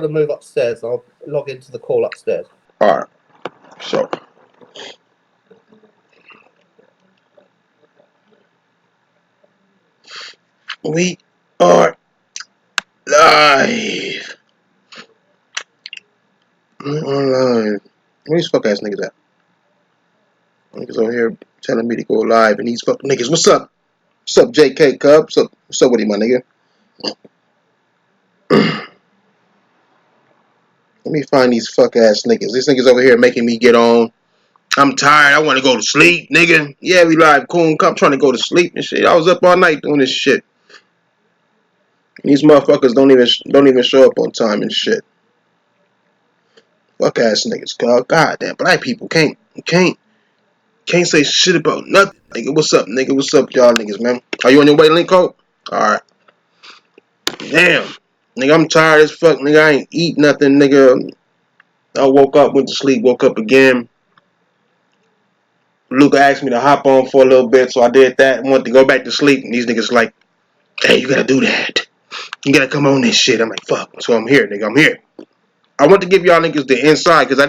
to move upstairs. I'll log into the call upstairs. Alright. So we are live. Online. Where these fuck ass niggas at? Niggas over here telling me to go live and these fuck niggas. What's up? What's up, JK Cub? What's up with you, my nigga? Let me find these fuck ass niggas. These niggas over here making me get on. I'm tired. I want to go to sleep, nigga. Yeah, we live. Cool. I'm trying to go to sleep and shit. I was up all night doing this shit. These motherfuckers don't even show up on time and shit. Fuck ass niggas, God damn, black people can't say shit about nothing. Nigga, what's up, nigga? What's up, y'all niggas, man? Are you on your way, Link Code? Alright. Damn. Nigga, I'm tired as fuck, nigga. I ain't eat nothing, nigga. I woke up, went to sleep, woke up again. Luca asked me to hop on for a little bit, so I did that. I wanted to go back to sleep, and these niggas like, hey, you gotta do that. You gotta come on this shit. I'm like, fuck. So I'm here, nigga. I'm here. I want to give y'all niggas the inside, because I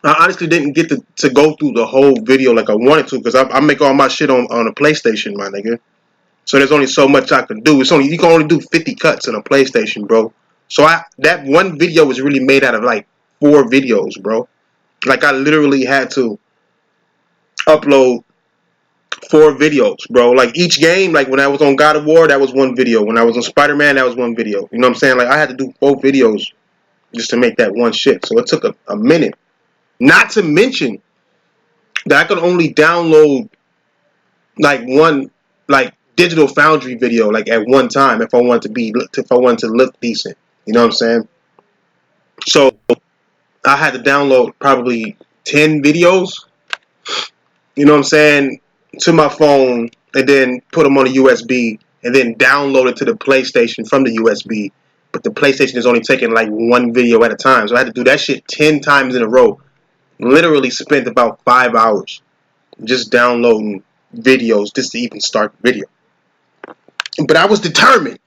honestly didn't get to go through the whole video like I wanted to, because I make all my shit on a PlayStation, my nigga. So there's only so much I can do. You can only do 50 cuts on a PlayStation, bro. So that one video was really made out of like 4 videos, bro. Like I literally had to upload 4 videos, bro. Like each game, like when I was on God of War, that was 1 video. When I was on Spider-Man, that was 1 video. You know what I'm saying? Like I had to do 4 videos just to make that one shit. So it took a minute. Not to mention that I could only download like one digital foundry video like at one time if I wanted to look decent. You know what I'm saying? So I had to download probably 10 videos, you know what I'm saying, to my phone and then put them on a USB and then download it to the PlayStation from the USB. But the PlayStation is only taking like 1 video at a time. So I had to do that shit 10 times in a row. Literally spent about 5 hours just downloading videos just to even start the video. But I was determined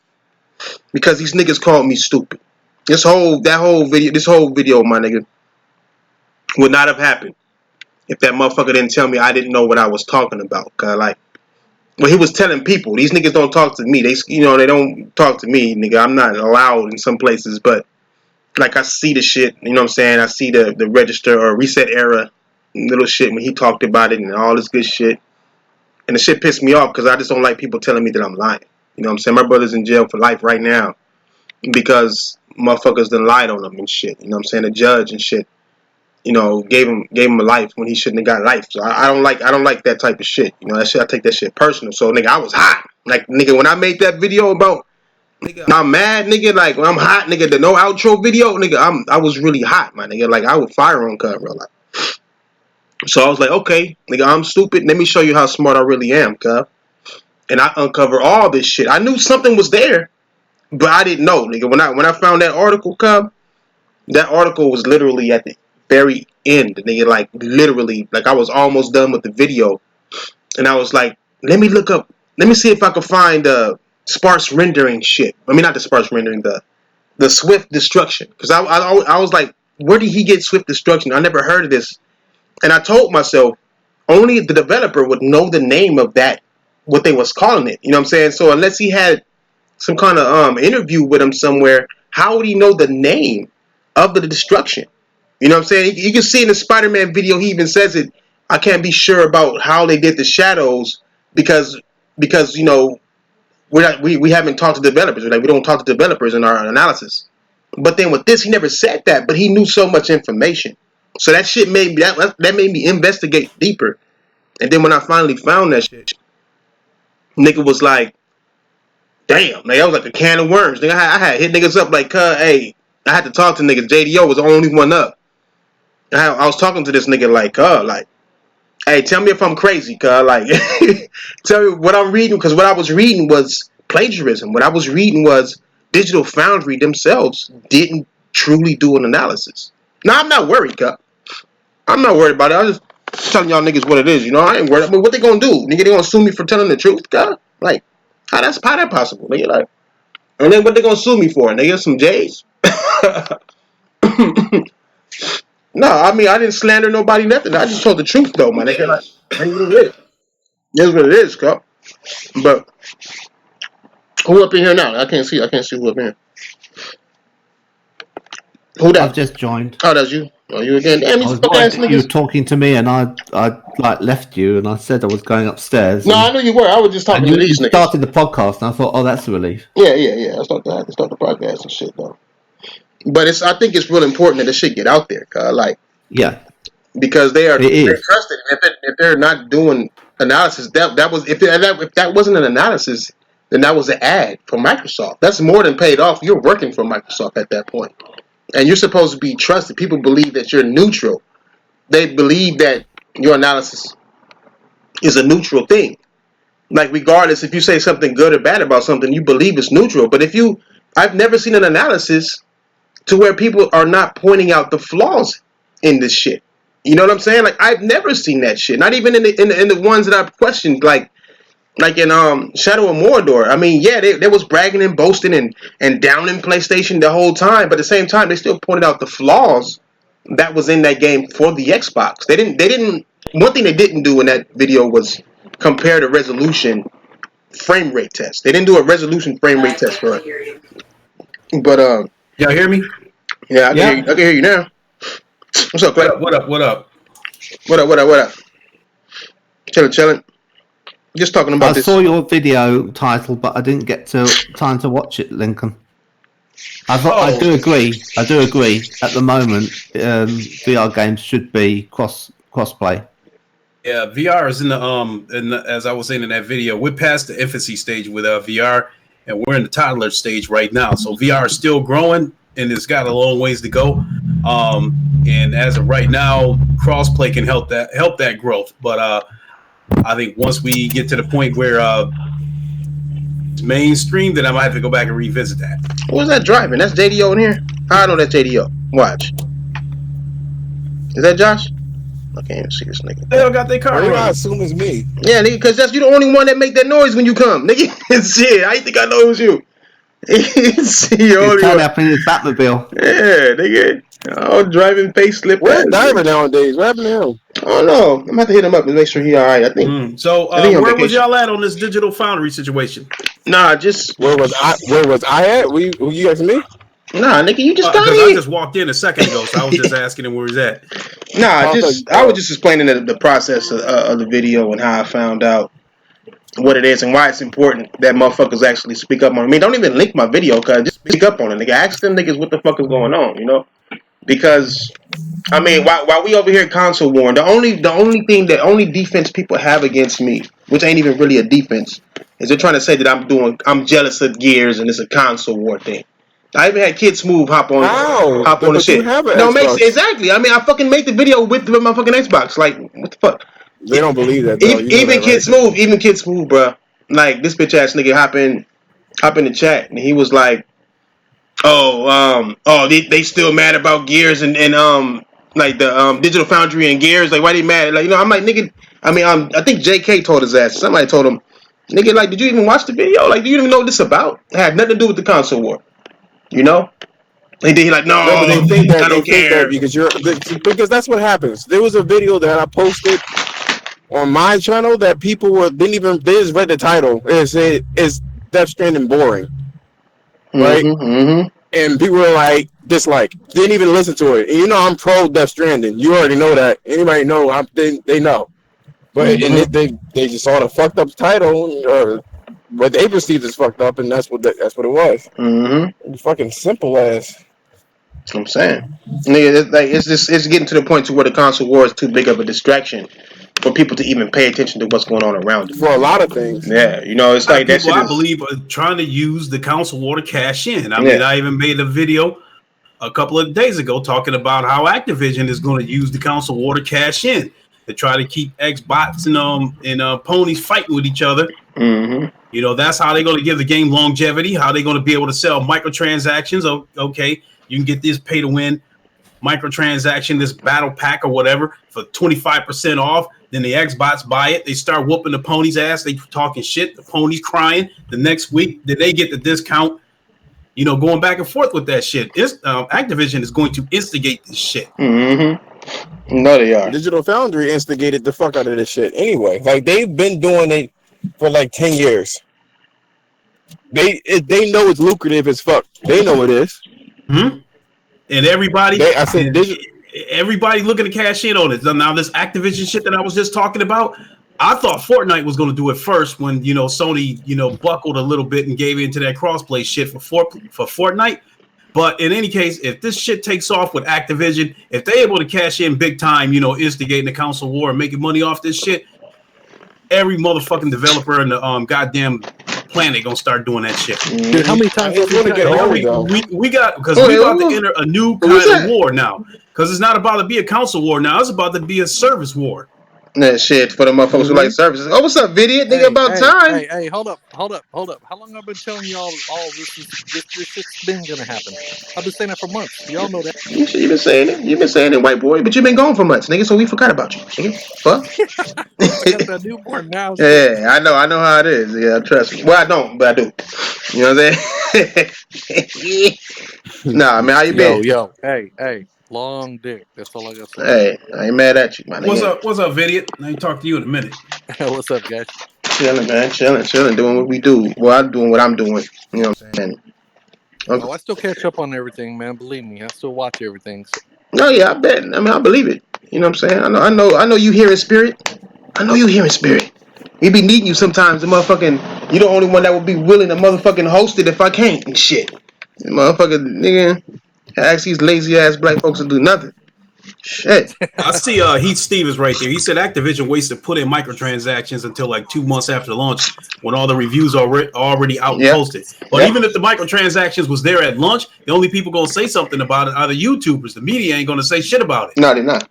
because these niggas called me stupid. This whole video, my nigga, would not have happened if that motherfucker didn't tell me I didn't know what I was talking about. Cause like, well, he was telling people, these niggas don't talk to me. They don't talk to me, nigga. I'm not allowed in some places, but like I see the shit, you know what I'm saying? I see the register or reset era little shit when he talked about it and all this good shit. And the shit pissed me off because I just don't like people telling me that I'm lying. You know what I'm saying? My brother's in jail for life right now because motherfuckers done lied on him and shit. You know what I'm saying? The judge and shit, you know, gave him a life when he shouldn't have got life. So I don't like that type of shit. You know, that shit, I take that shit personal. So nigga, I was hot. Like nigga, when I made that video about nigga, I'm mad, nigga, like when I'm hot, nigga, the no outro video, nigga, I was really hot, my nigga. Like I would fire on cover, like. So I was like, okay, nigga, I'm stupid. Let me show you how smart I really am, cuz. And I uncover all this shit. I knew something was there, but I didn't know, nigga. When I found that article, cuz, that article was literally at the very end, nigga. Like literally, like I was almost done with the video, and I was like, let me see if I can find sparse rendering shit. I mean, not the sparse rendering, the swift destruction. Because I was like, where did he get swift destruction? I never heard of this. And I told myself, only the developer would know the name of that, what they was calling it. You know what I'm saying? So unless he had some kind of interview with him somewhere, how would he know the name of the destruction? You know what I'm saying? You can see in the Spider-Man video, he even says it. I can't be sure about how they did the shadows because you know we haven't talked to developers. Like we don't talk to developers in our analysis. But then with this, he never said that, but he knew so much information. So that shit made me that made me investigate deeper. And then when I finally found that shit, nigga was like, damn, like that was like a can of worms. Nigga, I had hit niggas up like, hey, I had to talk to niggas. JDO was the only one up. I was talking to this nigga like, like, hey, tell me if I'm crazy, like, tell me what I'm reading, because what I was reading was plagiarism. What I was reading was Digital Foundry themselves didn't truly do an analysis. Now, I'm not worried, I'm not worried about it. I'm just telling y'all niggas what it is, you know? I ain't worried. I mean, what they gonna do? Nigga, they gonna sue me for telling the truth, Like, how that possible, nigga? Like, And then what they gonna sue me for? They get some J's? No, I mean I didn't slander nobody, nothing. I just told the truth though, man. Like, that's what it is. That's what it is, Cup. But who up in here now? I can't see who up in here. Who that? I've just joined. Oh, that's you. Oh, you again? Damn, I these was fuck ass worried that you were niggas. talking to me, and I like left you, and I said I was going upstairs. No, I knew you were. I was just talking and to you these niggas. started the podcast, and I thought, oh, that's a relief. Yeah. I had to start the podcast and shit though. But I think it's real important that the shit get out there, like, Yeah, because they're is. trusted. If they're not doing analysis, that was if that wasn't an analysis, then that was an ad for Microsoft. That's more than paid off. You're working for Microsoft at that point, and you're supposed to be trusted. People believe that you're neutral. They believe that your analysis is a neutral thing. Like, regardless if you say something good or bad about something, you believe it's neutral. But I've never seen an analysis to where people are not pointing out the flaws in this shit. You know what I'm saying? Like, I've never seen that shit. Not even in the ones that I've questioned, like in Shadow of Mordor. I mean, yeah, they was bragging and boasting and downing PlayStation the whole time, but at the same time, they still pointed out the flaws that was in that game for the Xbox. They didn't. One thing they didn't do in that video was compare the resolution frame rate test. They didn't do a resolution frame rate test for it. But y'all hear me? Yeah, I can hear you now. What's up, Clay? What up? What up? Chilling. Just talking about this. I saw your video title, but I didn't get time to watch it, Lincoln. I do agree. At the moment, VR games should be crossplay. Yeah, VR is in the as I was saying in that video, we're past the infancy stage with VR, and we're in the toddler stage right now. So VR is still growing, and it's got a long ways to go. And as of right now, crossplay can help that growth. But I think once we get to the point where it's mainstream, then I might have to go back and revisit that. Who's that driving? That's JDO in here? How I know that's JDO? Watch. Is that Josh? I can't even see this nigga. They all got their car running. I assume it's me. Yeah, nigga, because you the only one that make that noise when you come. Nigga, shit, I think I know it was you. He's turned up in his Batmobile. Yeah, nigga. Oh, driving facelift. Where's Diamond nowadays? What happened to him? Oh no, I'm gonna have to hit him up and make sure he all right. I think. So where was y'all at on this digital foundry situation? Nah, just where was I at? You asking me? Nah, nigga, you just got because here. I just walked in a second ago, so I was just asking him where he's at. Nah, I was just explaining the process of the video and how I found out what it is and why it's important that motherfuckers actually speak up on it. I mean, don't even link my video, cause just speak up on it, nigga. Ask them niggas what the fuck is going on, you know? Because I mean, while we over here console warring, the only defense people have against me, which ain't even really a defense, is they're trying to say that I'm jealous of Gears and it's a console war thing. I even had Kid Smooth hop on the shit. No, exactly. I mean, I fucking made the video with my fucking Xbox. Like, what the fuck? They don't believe that. Even Kid Smooth, bro. Like, this bitch ass nigga hop in the chat and he was like, they still mad about Gears and like the Digital Foundry and Gears. Like, why they mad? Like, you know, I'm like, nigga. I mean, I think JK told his ass. Somebody told him, nigga, like, did you even watch the video? Like, do you even know what this about? It had nothing to do with the console war. You know? And then he like, no, but they think that, I don't care. Because that's what happens. There was a video that I posted on my channel that people they just read the title and it said, "Is Death Stranding boring?" Right? Mm-hmm. And people were like, dislike. Didn't even listen to it. And you know I'm pro Death Stranding. You already know that. Anybody know? They know. But they just saw the fucked up title, or what they perceived as fucked up, and that's what it was. Mm-hmm. It's fucking simple as. That's what I'm saying, nigga. It's getting to the point to where the console war is too big of a distraction for people to even pay attention to what's going on around it. For a lot of things. Yeah, you know, it's like that shit. I believe are trying to use the console war to cash in. I mean, I even made a video a couple of days ago talking about how Activision is going to use the console war to cash in to try to keep Xbox and ponies fighting with each other. Mm-hmm. You know, that's how they're going to give the game longevity. How they're going to be able to sell microtransactions. Okay, you can get this pay to win microtransaction, this battle pack or whatever for 25% off. Then the Xbox buy it. They start whooping the pony's ass. They talking shit. The pony's crying. The next week, then they get the discount going back and forth with that shit. Activision is going to instigate this shit. Mm-hmm. No, they are. Digital Foundry instigated the fuck out of this shit anyway. Like, they've been doing it for like 10 years. They know it's lucrative as fuck. They know it is. Mm-hmm. And everybody, everybody looking to cash in on it. Now, this Activision shit that I was just talking about, I thought Fortnite was going to do it first when, Sony, buckled a little bit and gave into that crossplay shit for Fortnite. But in any case, if this shit takes off with Activision, if they're able to cash in big time, instigating the console war and making money off this shit, every motherfucking developer in the goddamn planet gonna start doing that shit. Dude, how many times It's gonna get old, though. We got, because we about to enter a new kind of war now. Because it's not about to be a console war now, it's about to be a service war. That shit for the motherfuckers who like services. Oh, what's up, Vidiot? Nigga, about time. Hey, hold up. How long I've been telling y'all all this shit's been gonna happen? I've been saying that for months. Y'all know that. You been saying it. You've been saying it, white boy. But you've been gone for months, nigga. So we forgot about you, nigga. Fuck. I got that newborn now. Yeah, I know how it is. Yeah, trust me. Well, I don't, but I do. You know what I'm saying? Nah, man, how you been? Yo, hey, long dick. That's all I got to say. Hey, I ain't mad at you, my nigga. What's up, Vidiot? I ain't talk to you in a minute. What's up, guys? Chilling, man. Chilling, doing what we do. Well, I'm doing what I'm doing. You know what I'm saying? I still catch up on everything, man. Believe me, I still watch everything. So. No, yeah, I bet. I mean, I believe it. You know what I'm saying? I know you hear in spirit. I know you hear in spirit. We be needing you sometimes. The motherfucking, you the only one that would be willing to motherfucking host it if I can't and shit. Motherfucking nigga, ask these lazy ass black folks to do nothing. Shit. I see Heath Stevens right there. He said Activision waits to put in microtransactions until like 2 months after launch when all the reviews are already out and posted. But even if the microtransactions was there at launch, the only people going to say something about it are the YouTubers. The media ain't going to say shit about it. No, they're not.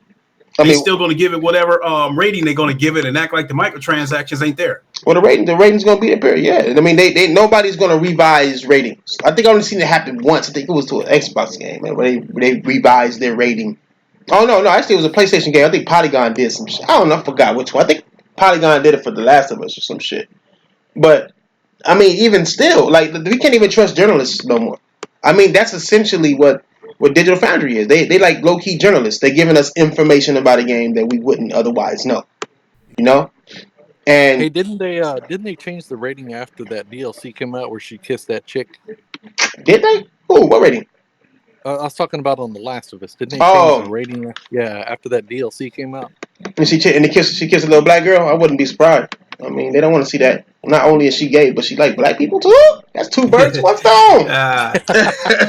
They're still going to give it whatever rating they're going to give it and act like the microtransactions ain't there. Well, the rating's going to be there. Yeah, I mean, they nobody's going to revise ratings. I think I only seen it happen once. I think it was to an Xbox game, man, where they revised their rating. Oh no! Actually, it was a PlayStation game. I think Polygon did some shit. I don't know. I forgot which one. I think Polygon did it for The Last of Us or some shit. But I mean, even still, like we can't even trust journalists no more. I mean, that's essentially what Digital Foundry is. They like low key journalists. They're giving us information about a game that we wouldn't otherwise know. You know. And hey, didn't they change the rating after that DLC came out where she kissed that chick? Did they? Oh, what rating? I was talking about on The Last of Us. Didn't they change the rating? Yeah, after that DLC came out. And she kissed a little black girl. I wouldn't be surprised. I mean, they don't want to see that. Not only is she gay, but she like black people too. That's two birds, one stone.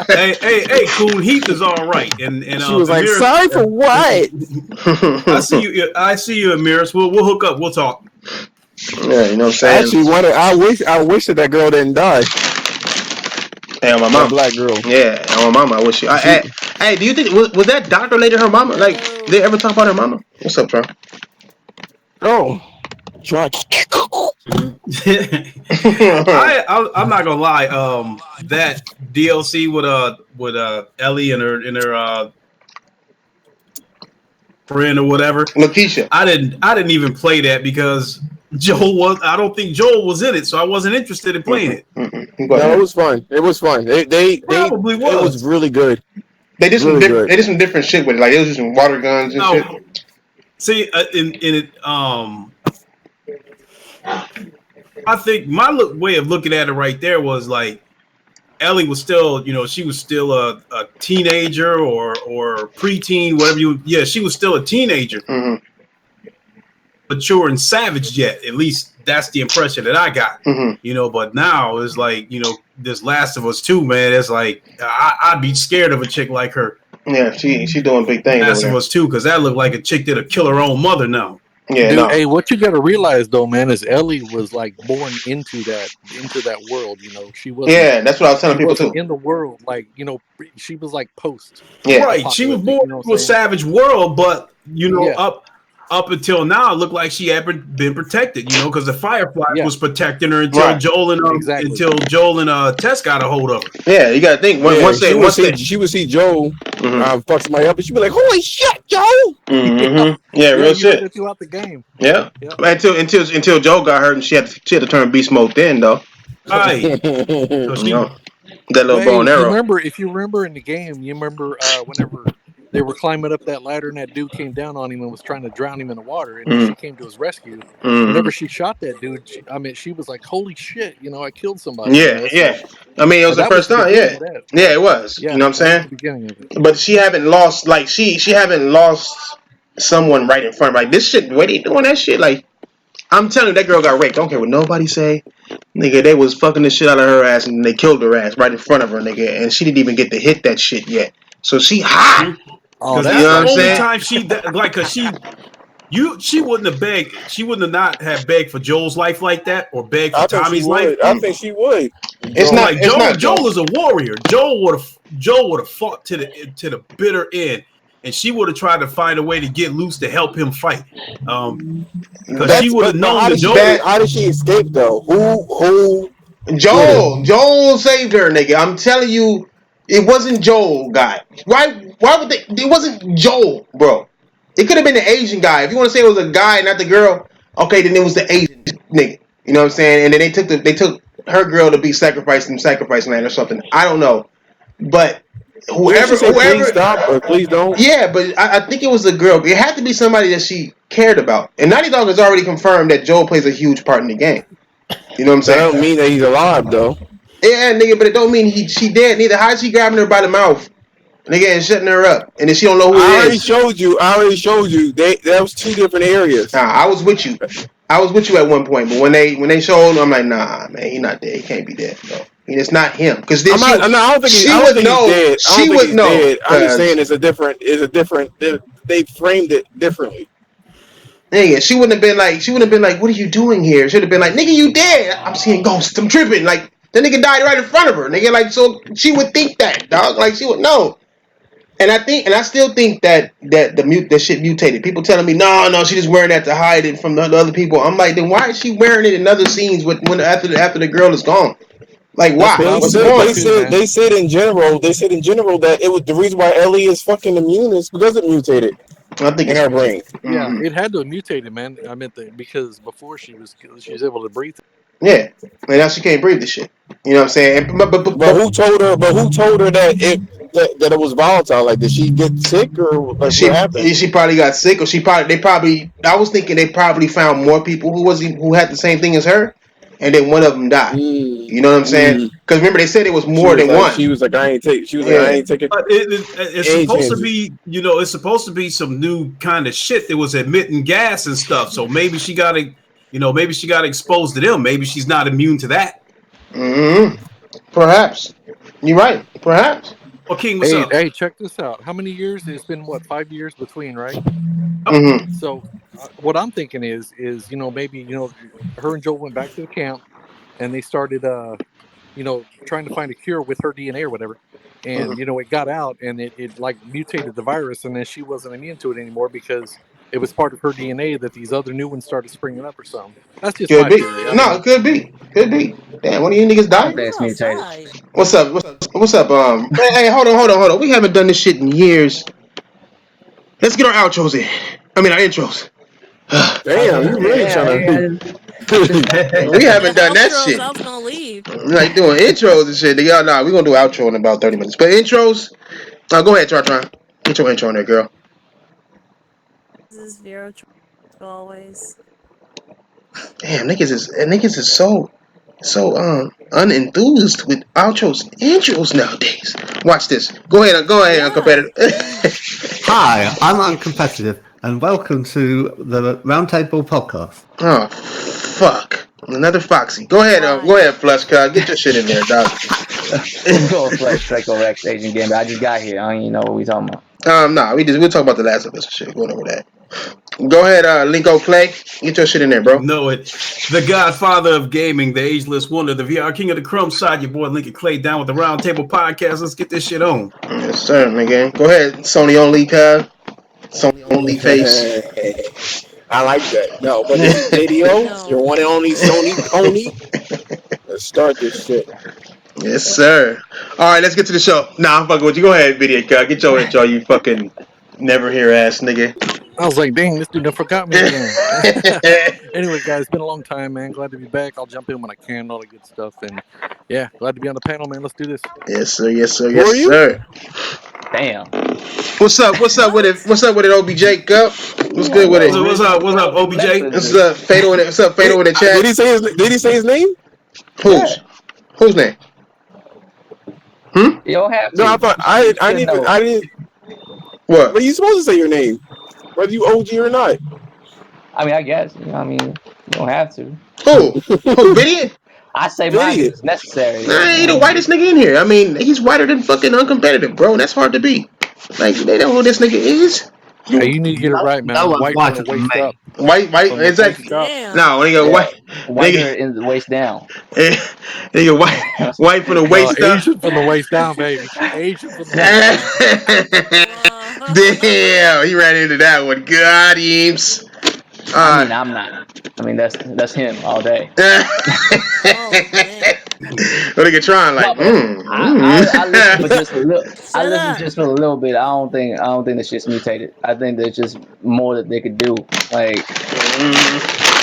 Hey, cool. Heath is all right. And she was like, sorry for what? I see you, Amiris. We'll hook up. We'll talk. Yeah, you know what I'm saying. I wish that girl didn't die. Hey, my mom, black girl. Yeah, my mama. I wish you. Hey, do you think was that doctor lady her mama? Like, did they ever talk about her mama? What's up, Tron? Oh, Tron. I'm not gonna lie. That DLC with Ellie and her friend or whatever, Lakeisha. I didn't even play that because I don't think Joel was in it, so I wasn't interested in playing it. No, it was fun. It was fun. They probably was. It was really good. They did some different shit with it. Like, it was just some water guns and shit. See, in it, I think my way of looking at it right there was like Ellie was still, she was still a teenager or preteen, whatever she was still a teenager. Mm-hmm. Mature and savage yet. At least that's the impression that I got. Mm-hmm. But now it's like, this Last of Us 2, man, it's like I'd be scared of a chick like her. Yeah, she doing big things. Last of Us 2, because that looked like a chick that'll kill her own mother now. Yeah, dude, hey, what you gotta realize though, man, is Ellie was like born into that world. She was. Yeah, that's what I was telling people too. In the world, like she was like post. Yeah, right. She was born into a savage world, but up until now, it looked like she had been protected, because the Firefly was protecting her until Joel and Tess got a hold of her. Yeah, you gotta think. She would see Joel fuck somebody up, and she'd be like, "Holy shit, Joel!" Mm-hmm. Yeah, real shit. Get you out the game. Yeah. Until Joel got hurt, and she had to turn beast mode then, though. Right. That little bow and arrow. If you remember in the game, you remember whenever they were climbing up that ladder and that dude came down on him and was trying to drown him in the water, and then she came to his rescue. Whenever she shot that dude, she was like, "Holy shit! I killed somebody." Yeah. I mean, it was the first time. Yeah, it was. Yeah, you know what I'm saying? The beginning of it. But she haven't lost. Like she haven't lost someone right in front of her. Like this shit. The way they doing that shit. Like I'm telling you, that girl got raped. I don't care what nobody say. Nigga, they was fucking the shit out of her ass and they killed her ass right in front of her, nigga. And she didn't even get to hit that shit yet. So she hot. Oh, that's the only time she wouldn't have begged. She wouldn't have not have begged for Joel's life like that or begged for Tommy's life. I think she would. It's not like Joel is a warrior. Joel would have fought to the bitter end. And she would have tried to find a way to get loose to help him fight. Because she would have known that Joel. How did she escape though? Who? Joel saved her, nigga. I'm telling you, it wasn't Joel guy. Why would they? It wasn't Joel, bro. It could have been the Asian guy. If you want to say it was a guy, not the girl, okay, then it was the Asian nigga. You know what I'm saying? And then they took her girl to be sacrificed in sacrifice land or something. I don't know, but. Whoever, please stop or please don't. Yeah, but I think it was a girl. It had to be somebody that she cared about. And Naughty Dog has already confirmed that Joel plays a huge part in the game. You know what I'm saying? That don't mean that he's alive, though. Yeah, nigga, but it don't mean she dead neither. How is she grabbing her by the mouth, nigga, and shutting her up, and then she don't know who it is? I already showed you. That was two different areas. Nah, I was with you. At one point, but when they showed him, I'm like, nah, man, he not dead. He can't be dead, bro. I mean, it's not him because I don't think he's dead. She would know. Dead. I'm just saying it's a different. They framed it differently. Nigga, she wouldn't have been like, what are you doing here? She'd have been like, nigga, you dead. I'm seeing ghosts. I'm tripping. Like the nigga died right in front of her. Nigga, like so she would think that, dog. Like she would know. And I still think that shit mutated. People telling me, no, she just wearing that to hide it from the other people. I'm like, then why is she wearing it in other scenes after the girl is gone? Like why? They said in general that it was the reason why Ellie is fucking immune is because it mutated. I think in her brain. Yeah, it had to have mutated, man. I meant that because before she was able to breathe. Yeah, and now she can't breathe the shit. You know what I'm saying? But who told her? But who told her that it was volatile? Like, did she get sick or like, what happened? She probably got sick, or I was thinking they probably found more people who had the same thing as her, and then one of them died. You know what I'm saying? Because remember they said it was more than one. She was like, I ain't take it. It's supposed to be, it's supposed to be some new kind of shit that was emitting gas and stuff. So maybe she got exposed to them. Maybe she's not immune to that. Perhaps. You're right. Perhaps. Well, King, what's up? Hey, check this out. How many years? It's been 5 years between, right? So, what I'm thinking is maybe her and Joel went back to the camp, and they started trying to find a cure with her DNA or whatever, and it got out and it like mutated the virus, and then she wasn't immune to it anymore because it was part of her DNA that these other new ones started springing up or something. That's just my theory. No, it could be. Damn, one of you niggas died? What's up? Hey, hold on. We haven't done this shit in years. Let's get our outros in. I mean, our intros. Damn, you really trying to... We haven't done that shit. I was gonna leave. Like doing intros and shit. Y'all, nah, we're gonna do outro in about 30 minutes. But intros, go ahead, Tron. Get your intro on there, girl. This is Vero always. Damn, niggas is so unenthused with outros and intros nowadays. Watch this. Go ahead, uncompetitive. Hi, I'm Uncompetitive, and welcome to the Roundtable Podcast. Oh, fuck. Another Foxy. Go ahead, Flush, cuz. Get your shit in there, dog. Go Flush, Draco Rex, Asian Game. I just got here. I don't even know what we talking about. We'll talk about the Last of Us and shit. Going over that. Go ahead, Linko Clay. Get your shit in there, bro. Know it. The Godfather of gaming, the ageless wonder, the VR king of the crumb side, your boy Lincoln Clay down with the Roundtable Podcast. Let's get this shit on. Yes, sir, nigga. Go ahead, Sony only, cuz. Sony only face. I like that. No, but this video, your one and only Sony only. Let's start this shit. Yes, sir. All right, let's get to the show. Nah, I'm fucking with you. Go ahead, video, cuz. Get your intro, you fucking never hear ass nigga. I was like, dang, this dude done forgot me again. Anyway, guys, it's been a long time, man. Glad to be back. I'll jump in when I can, all that good stuff. And yeah, glad to be on the panel, man. Let's do this. Yes, sir. Yes, sir. Who Yes, are you? sir. Damn. What's up? What's up with it? What's up with it, OBJ Cup? What's good with it? What's up, OBJ? What's up, Fatal? What's up, Fatal in the chat? Did he say his name? Whose? Yeah. Whose name? You don't have to. No, I thought I didn't. What? But you supposed to say your name, whether you OG or not. I mean, I guess. You know, I mean, you don't have to. Who? Who? Vidiot? I say mine Vidiot. if it's necessary. Nah, he the whitest nigga in here. I mean, he's whiter than fucking uncompetitive, bro. And that's hard to beat. Like, they know who this nigga is. Hey, you need to get it right, man. No one's White whiter from the than waist me. up. White, From the exactly. waist up. Damn. No, nigga, Yeah. white. Whiter Nigga, in the waist down. nigga, white from the No, waist up. Asian from the waist down, baby. Asian from the waist down. Whoa. Damn, he ran into that one. God, Eames. I mean, I'm not. I mean, that's him all day. Oh man. What nigga trying like? No, but I listen for just a little. I Shut listen up. just for a little bit. I don't think the shit's mutated. I think there's just more that they could do. Like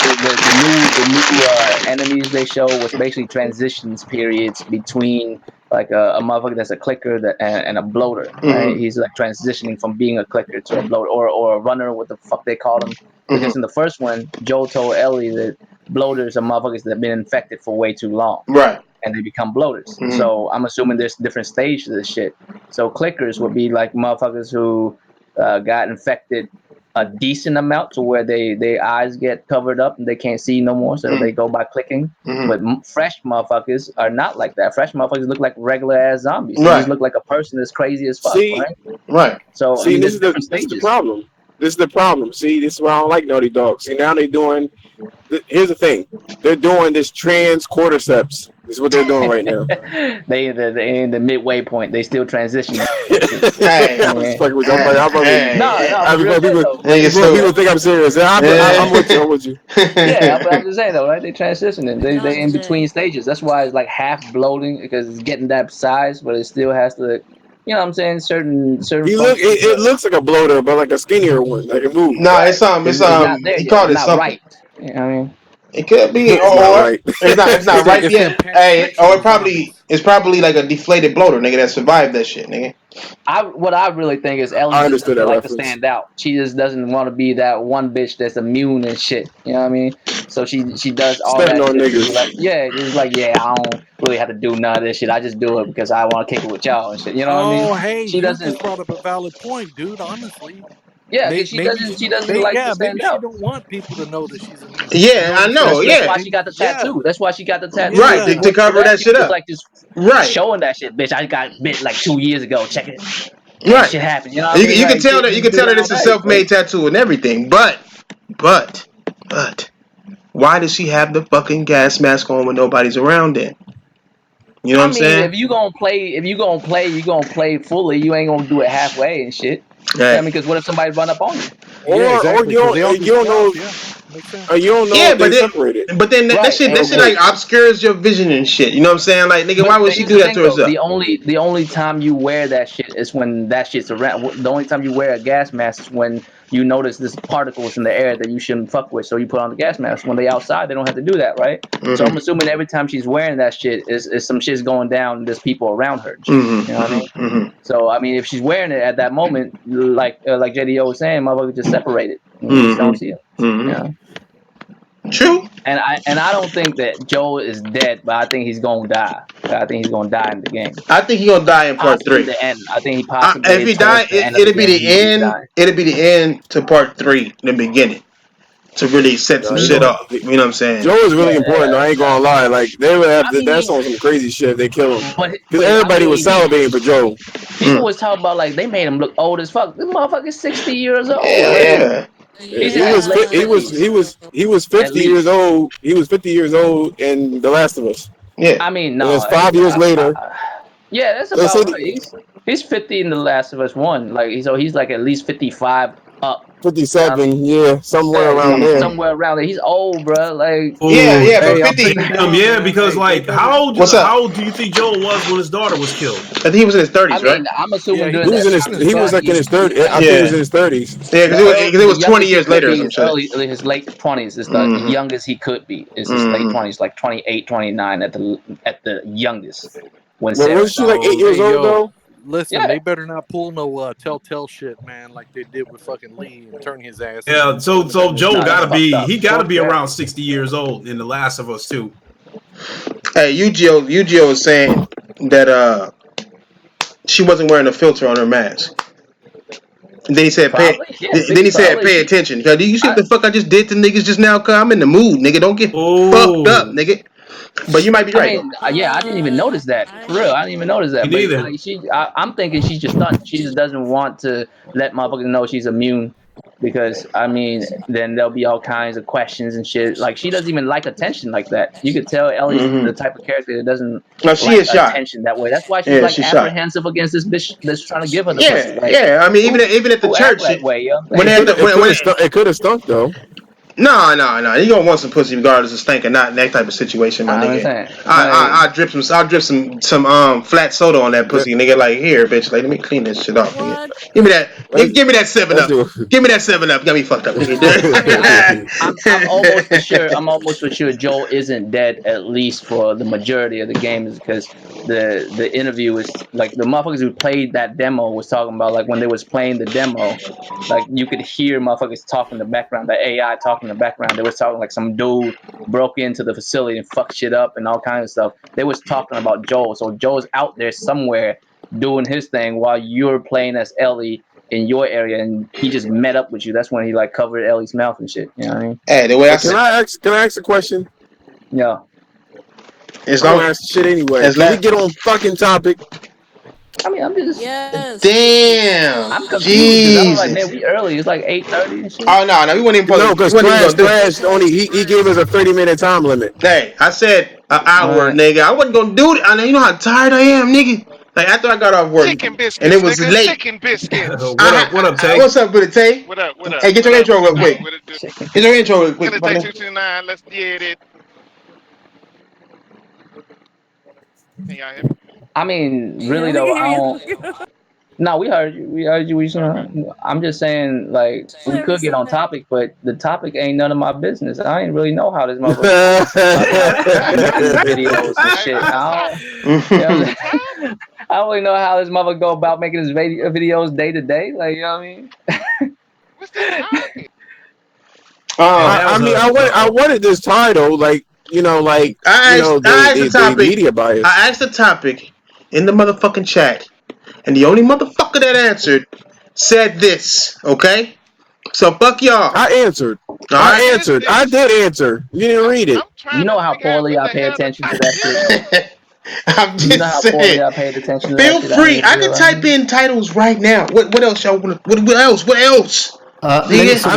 the new enemies they show was basically transitions periods between like a motherfucker that's a clicker and a bloater, right? He's like transitioning from being a clicker to a bloater or a runner, what the fuck they call him. Because in the first one, Joel told Ellie that bloaters are motherfuckers that have been infected for way too long. Right. And they become bloaters. So I'm assuming there's different stages of this shit. So clickers would be like motherfuckers who got infected a decent amount to where their eyes get covered up and they can't see no more, so they go by clicking. But fresh motherfuckers are not like that. Fresh motherfuckers look like regular ass zombies. They just look like a person that's crazy as fuck, See, right? Right. So See, I mean, this is there's different the stages. problem. This is the problem. See, this is why I don't like Naughty Dog. See, now they're doing. Here's the thing. They're doing this trans cordyceps. This is what they're doing right now. they in the midway point. They still transition. Hey, I'm just fucking with you. I'm fucking with you. No, I for real mean, shit, though. people think I'm serious. I'm with you. I'm with you. Yeah, but I'm just saying though, right? They transitioning. They in John between Jay. stages. That's why it's like half bloating because it's getting that size, but it still has to. You know what I'm saying? Certain functions. It looks like a bloater, but like a skinnier one, like a move. Nah, it's It's not there he yet. called It's it not something. right. You know what I mean? It could be, It's not or right. it's not right It's yet. them Hey, or pansexual it's probably like a deflated bloater, nigga, that survived that shit, nigga. What I really think is Ellie I just understood doesn't that like to reference. stand out. She just doesn't want to be that one bitch that's immune and shit. You know what I mean? So she does all Standing that on shit. niggas. Just like I don't really have to do none of this shit. I just do it because I want to kick it with y'all and shit. You know what I mean? Oh, hey, She you doesn't. just brought up a valid point, dude. Honestly, Yeah, because she maybe doesn't like to maybe stand she out. don't want people to know that she's immune. You Yeah, know what I I'm know. saying? That's Yeah, why she got the tattoo. That's why she got the tattoo. right. If it To wasn't for cover that she shit was up. like just Right. showing that shit, bitch. I got bit like 2 years ago. Check it. And Right. shit happened. You know what I mean? You can Like, tell she that just do that it's all a day, self-made tattoo and everything, but why does she have the fucking gas mask on when nobody's around then? You know what I I'm mean, saying? if you gonna play, you gonna play fully. You ain't gonna do it halfway and shit. Right. I mean, because what if somebody run up on you? Yeah, exactly. Or Because they all do you don't know. scouts. Yeah, makes sense. You don't know Yeah, if they separated. but then that Right, shit and like obscures your vision and shit. You know what I'm saying? Like, nigga, why would she here's do the that thing to though. herself? The only time you wear that shit is when that shit's around. The only time you wear a gas mask is when you notice there's particles in the air that you shouldn't fuck with. So you put on the gas mask. When they outside, they don't have to do that, right? So I'm assuming every time she's wearing that shit is some shit's going down and there's people around her and shit. You know what I mean? So I mean, if she's wearing it at that moment, like JDO was saying, motherfucker just separated. You just don't see it. You know? True. And I don't think that Joel is dead, but I think he's gonna die. I think he's gonna die in the game. I think he gonna die in part Possibly 3. the end. I think he If possibly he towards die, the end of the it'll be game the he's end. dying. It'll be the end to part 3, the beginning, to really set some shit off. You know what I'm saying? Joe is really important. I ain't gonna lie. Like they would have that's on some crazy shit if they kill him. Because everybody was salivating for Joe. People was talking about like they made him look old as fuck. This motherfucker's 60 years old. Yeah. He's in his late 50s. He was 50 years old. He was 50 years old in The Last of Us. Yeah. I mean, And no. it's 5 years later. Yeah, that's about right. He's 50 in The Last of Us 1. Like so he's like at least 55 Up. 57, yeah, somewhere Yeah, around there. somewhere around there. He's old, bro. Like, Yeah, Oh, yeah, but hey, I'm 50. pinging him. Yeah, because like, What's up? how old do you think Joel was when his daughter was killed? I think he was in his 30s, I mean, right? I'm assuming Yeah, during He was that in his. time He was frame, like in his he 30s. I think he was in his 30s. Yeah, because it was 20 youngest he years could later or be some is shit. his late 20s. Is the Mhm. youngest he could be. Is his late 20s, like 28, 29 at the youngest when Well, Sarah wasn't she died. like 8 Oh, years hey, old yo. though? Listen, Yeah. they better not pull no telltale shit, man, like they did with fucking Lee and turn his ass Yeah, in. so Joel No, that's fucked up. gotta Fuck be that. around 60 years old in The Last of Us too. Hey, UGO is saying that she wasn't wearing a filter on her mask. And then he said, Probably. Yeah, probably. pay attention. Cause do you see what I, the fuck I just did to niggas just now? Cause I'm in the mood, nigga. Don't get fucked up, Oh, nigga. But you might be I right though. mean, yeah, I didn't even notice that. For real, I didn't even notice me that. But neither. like, I'm thinking she's just stunned. She just doesn't want to let motherfuckers know she's immune, because I mean, then there'll be all kinds of questions and shit. Like, she doesn't even like attention like that. You could tell Ellie's the type of character that doesn't No, she like is shy. attention that way. That's why she's Yeah, like she's shy. apprehensive against this bitch that's trying to give her the pussy. Yeah, Like, yeah. I mean, who even at the who act church, that way, yo? when they had the It could have stunk though. no. You gonna want some pussy regardless of stink or not in that type of situation, my I'm nigga. saying, like, I drip some flat soda on that pussy, nigga. Like here, bitch. Like let me clean this shit off, nigga. What? Give me that. Let's, Give me that 7-Up. do Give me that 7-Up. Got me fucked up, nigga. I mean, I'm almost for sure. I'm almost for sure Joel isn't dead, at least for the majority of the games, because the interview was like, the motherfuckers who played that demo was talking about, like, when they was playing the demo, like, you could hear motherfuckers talking in the background, the AI talking in the background. They was talking like some dude broke into the facility and fucked shit up and all kinds of stuff. They was talking about Joel. So Joel's out there somewhere doing his thing while you're playing as Ellie in your area, and he just met up with you. That's when he like covered Ellie's mouth and shit. You know what I mean? Hey, the way I But said, can I ask a question? Yeah. as I'm long gonna ask shit anyway. as Can we la- get on fucking topic? I mean, I'm just, Yes. damn, I'm confused because I'm like, man, Jesus. we early. It's like 8:30 and shit. Oh no, we weren't No, even because gonna do. Crash only he gave us a 30-minute time limit. Hey, I said an hour, Right. nigga. I wasn't gonna do it. I know you know how tired I am, nigga. Like after I got off work, Chicken and it biscuits, was nigga. late. Chicken biscuits. What up, Tay? What's up with it, Tay? What up? What up? Hey, get your What up? intro What real it quick. do? What it do? Chicken. Get your intro real quick, Gonna take brother. 229. Let's get it. Can y'all hear me? I mean, really Yeah, we though, can I hear don't. you. No, we heard you. We heard you. Okay. I'm just saying, like, we Clear could as get on day. topic, but the topic ain't none of my business. I ain't really know how this motherfucker making videos and shit. I don't. You know what I'm saying? I don't really know how this motherfucker go about making his videos day to day. Like, you know what I mean? What's the topic? And um, that was I wanted this title, like I asked the the topic. media bias. I asked the topic in the motherfucking chat, and the only motherfucker that answered said this. Okay, so fuck y'all. All I answered. right. What is I this? did answer. You didn't read it. I'm You trying know to how figure out poorly what I the pay hell the attention to that topic shit. is. I'm You know just how saying. poorly I paid attention to that Feel shit. I free. ain't I can type realizing. in titles right now. What else y'all want? What else? What else? Link's Nigga,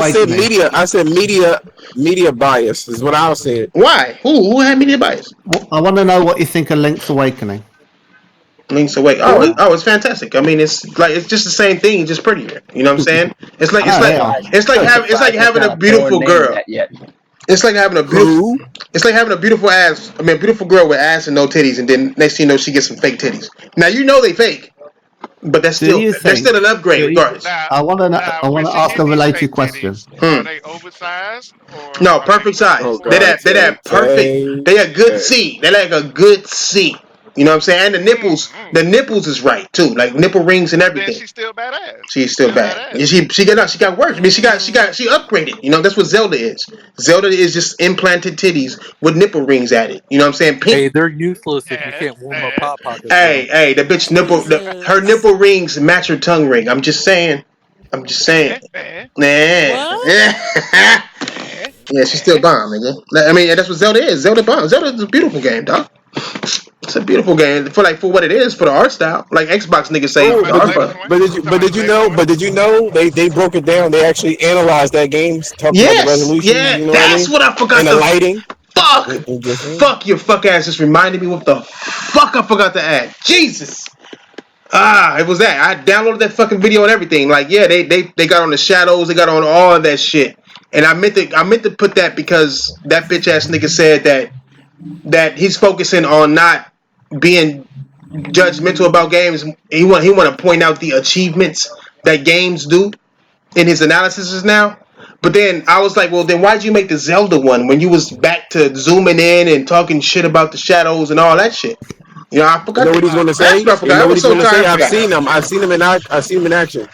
I said Awakening. media. Media bias is what I was saying. why? Who had media bias? I want to know what you think of Link's Awakening. Link's Awake. Who? Oh, it's fantastic. I mean, it's just the same thing, just prettier. You know what I'm saying? It's like I know, yeah. I'm surprised that's having a not a porn beautiful named girl. that yet. It's like having a beautiful. Who? It's like having a beautiful ass. I mean, a beautiful girl with ass and no titties, and then next thing you know, she gets some fake titties. Now you know they fake, but Do you they're still think? an upgrade Do you, regardless. Now, I want now, to when she ask get a these related fake question. titties, are they oversized or No, are they perfect way Oh size. before God, They that perfect. Tay. They a good Tay. C. They like a good C. You know what I'm saying? And the nipples is right too, like nipple rings and Well, then everything. she's still badass. She's She's still still bad. badass. Yeah, she got worse. I mean, she upgraded. You know, that's what Zelda is. Zelda is just implanted titties with nipple rings at it. You know what I'm saying? Hey, Pink. they're useless if you Eh, can't warm up eh. hot pockets with them. The bitch her Jesus. nipple rings match her tongue ring. I'm just saying. I'm just saying. Nah. What? Yeah, she's still bomb, nigga. I mean, that's what Zelda is. Zelda bomb. Zelda is a beautiful game, dog. It's a beautiful game for what it is, for the art style. Like Xbox niggas You say, talking Oh, the about the art latest style. one? You talking about did the you latest know? one? But did you know they broke it down? They actually analyzed that game, talked about the Yes, resolution. yeah, You know what I that's mean? what I forgot And the to. lighting. Fuck! I'm just saying. Fuck your fuck ass just reminded me what the fuck I forgot to add. Jesus! It was that. I downloaded that fucking video and everything. Like, yeah, they got on the shadows, they got on all of that shit. And I meant to put that because that bitch ass nigga said that he's focusing on not being judgmental about games. He want to point out the achievements that games do in his analysis now. But then I was like, well, then why'd you make the Zelda one when you was back to zooming in and talking shit about the shadows and all that shit? You know, I forgot. You know what he's going to say? That's what I forgot. You know I what was he's so going to say? tired. I I've forgot. seen him. I've seen him in action.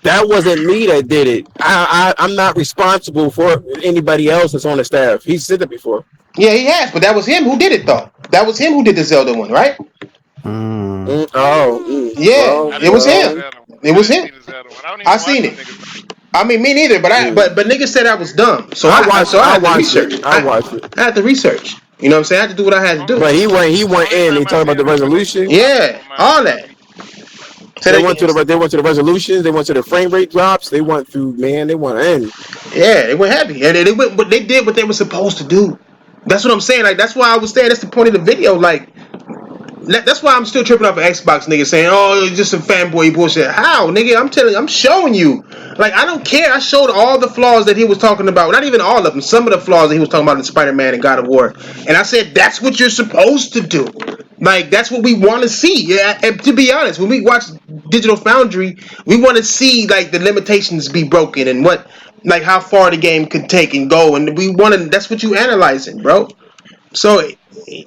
That wasn't me that did it. I'm not responsible for anybody else that's on the staff. He said that before. Yeah, he has, but that was him who did it though. That was him who did the Zelda one, right? Mm. Yeah, I it didn't was see the him. Zelda one. It I was didn't him. see the Zelda one. I don't even I watch seen them it. niggas. I mean, me neither. But niggas said I was dumb, so I I watched had to it. research. I watched it. I had to research. You know what I'm saying? I had to do what I had to do. But he went Only in. They time I talked about seen the it was when they resolution. Yeah, on my all that. So They went to the resolutions. They went to the frame rate drops. They went through. Man, they went in. yeah, they went heavy, and they went, but they did what they were supposed to do. That's what I'm saying. Like that's why I was saying. That's the point of the video. Like that's why I'm still tripping off an Xbox nigga saying, "Oh, it's just some fanboy bullshit." How, nigga? I'm telling you, I'm showing you. Like I don't care. I showed all the flaws that he was talking about. Not even all of them. Some of the flaws that he was talking about in Spider-Man and God of War. And I said that's what you're supposed to do. Like that's what we want to see. Yeah. And to be honest, when we watch Digital Foundry, we want to see like the limitations be broken and what, like how far the game could take and go. And we want to. That's what you analyzing, bro. So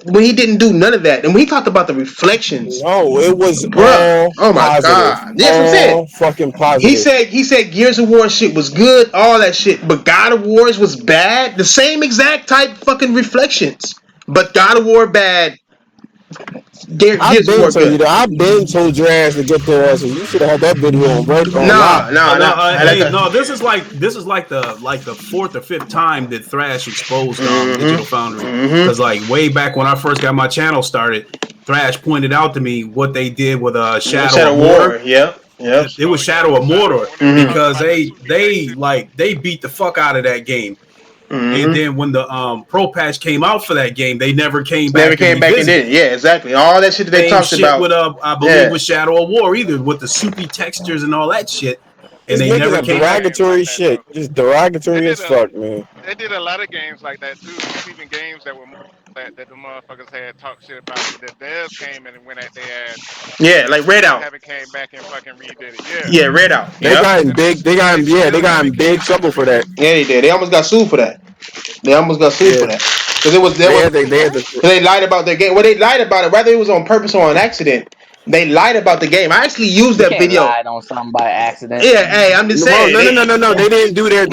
when he didn't do none of that, and when he talked about the reflections, No, it was bruh, all oh my positive. god, yes, I'm saying. All fucking He positive. said Gears of War shit was good, all that shit, but God of Wars was bad. The same exact type fucking reflections, but God of War bad, I've Gears of been War told you good. that. I've been told your ass to get their ass. You should have had that video on lock. No. This is like the fourth or fifth time that Thrash exposed Digital Foundry. Because like way back when I first got my channel started, Thrash pointed out to me what they did with Shadow of Mordor. Yep. It was Shadow of Mordor because they beat the fuck out of that game. And then when the pro patch came out for that game, they never came back and did it. Yeah, exactly. All that shit that they same talked shit about. with I believe with Shadow of War either, with the soupy textures and all that shit. And It's they making never a came derogatory shit. Just derogatory as fuck, man. They did a lot of games like that too. It's even games that were that the motherfuckers had talked shit about, but the devs came in and went at their ass. Yeah, And like still Red Out. haven't came back and fucking redid it. Yeah. Yeah, Red Out. They got in big. They got in big trouble for that. Yeah, they did. They almost got sued for that. They almost got sued for that because it was they lied about their game. Well, they lied about it. Whether it was on purpose or on accident, they lied about the game. I actually used You that can't video. lie on something by accident. Yeah, hey, I'm just saying. No. They didn't do their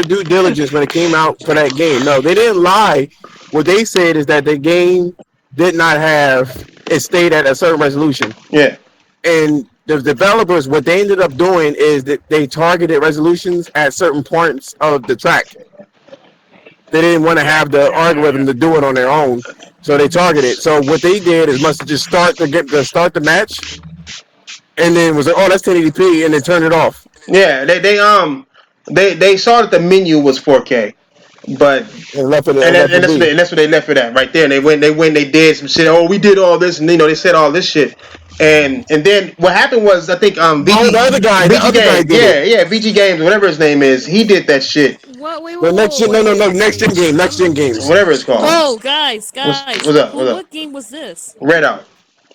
due diligence when it came out for that game. No, they didn't lie. What they said is that the game did not have it stayed at a certain resolution. Yeah. And the developers, what they ended up doing is that they targeted resolutions at certain points of the track. They didn't want to have the algorithm to do it on their own, so they targeted. So what they did is must just start the match, and then was like, oh, that's 1080p, and then turn it off. Yeah, they saw that the menu was 4K, but and that's what they left it at right there. And they did some shit. Oh, we did all this, and they said all this shit. And then what happened was I think VG, the other guy did it. VG Games, whatever his name is, he did that shit. What? Wait, next gen games, whatever it's called. Oh, guys, what's up? What game was this? Red Out,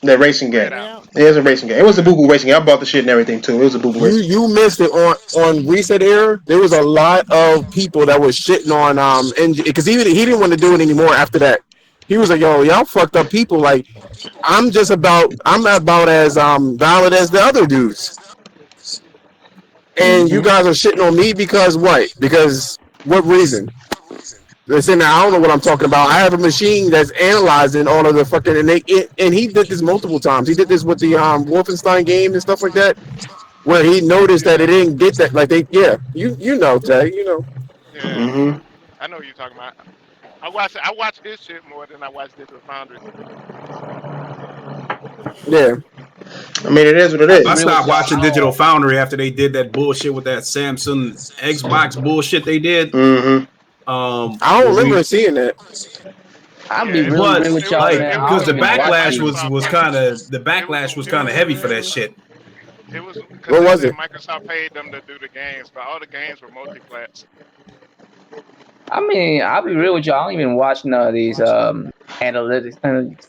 that racing game. Out. Yeah, it was a racing game. It was a boo-boo racing game. I bought the shit and everything too. It was a boo-boo racing game. You missed it on Reset Era. There was a lot of people that was shitting on because he didn't want to do it anymore after that. He was like, yo, y'all fucked up people. Like, I'm about as valid as the other dudes. And you guys are shitting on me because what? Because what reason? Listen, I don't know what I'm talking about. I have a machine that's analyzing all of the fucking and he did this multiple times. He did this with the Wolfenstein game and stuff like that, where he noticed that it didn't get that. Like you know, Jay, you know. Yeah, I know what you're talking about. I watch his shit more than I watch Digital Foundry. Yeah. I mean, it is what it is. I stopped watching Digital Foundry after they did that bullshit with that Samsung Xbox bullshit they did. I don't remember seeing that. I'll Yeah, be it really was. real with It was. y'all, A, man. it I was because don't a the even move that watch backlash these. Microsoft was paid. kind of It was heavy for that shit. It was because What they was said it? Microsoft paid them to do the games, but all the games were multi-plats. I mean, I'll be real with y'all. I don't even watch none of these analytics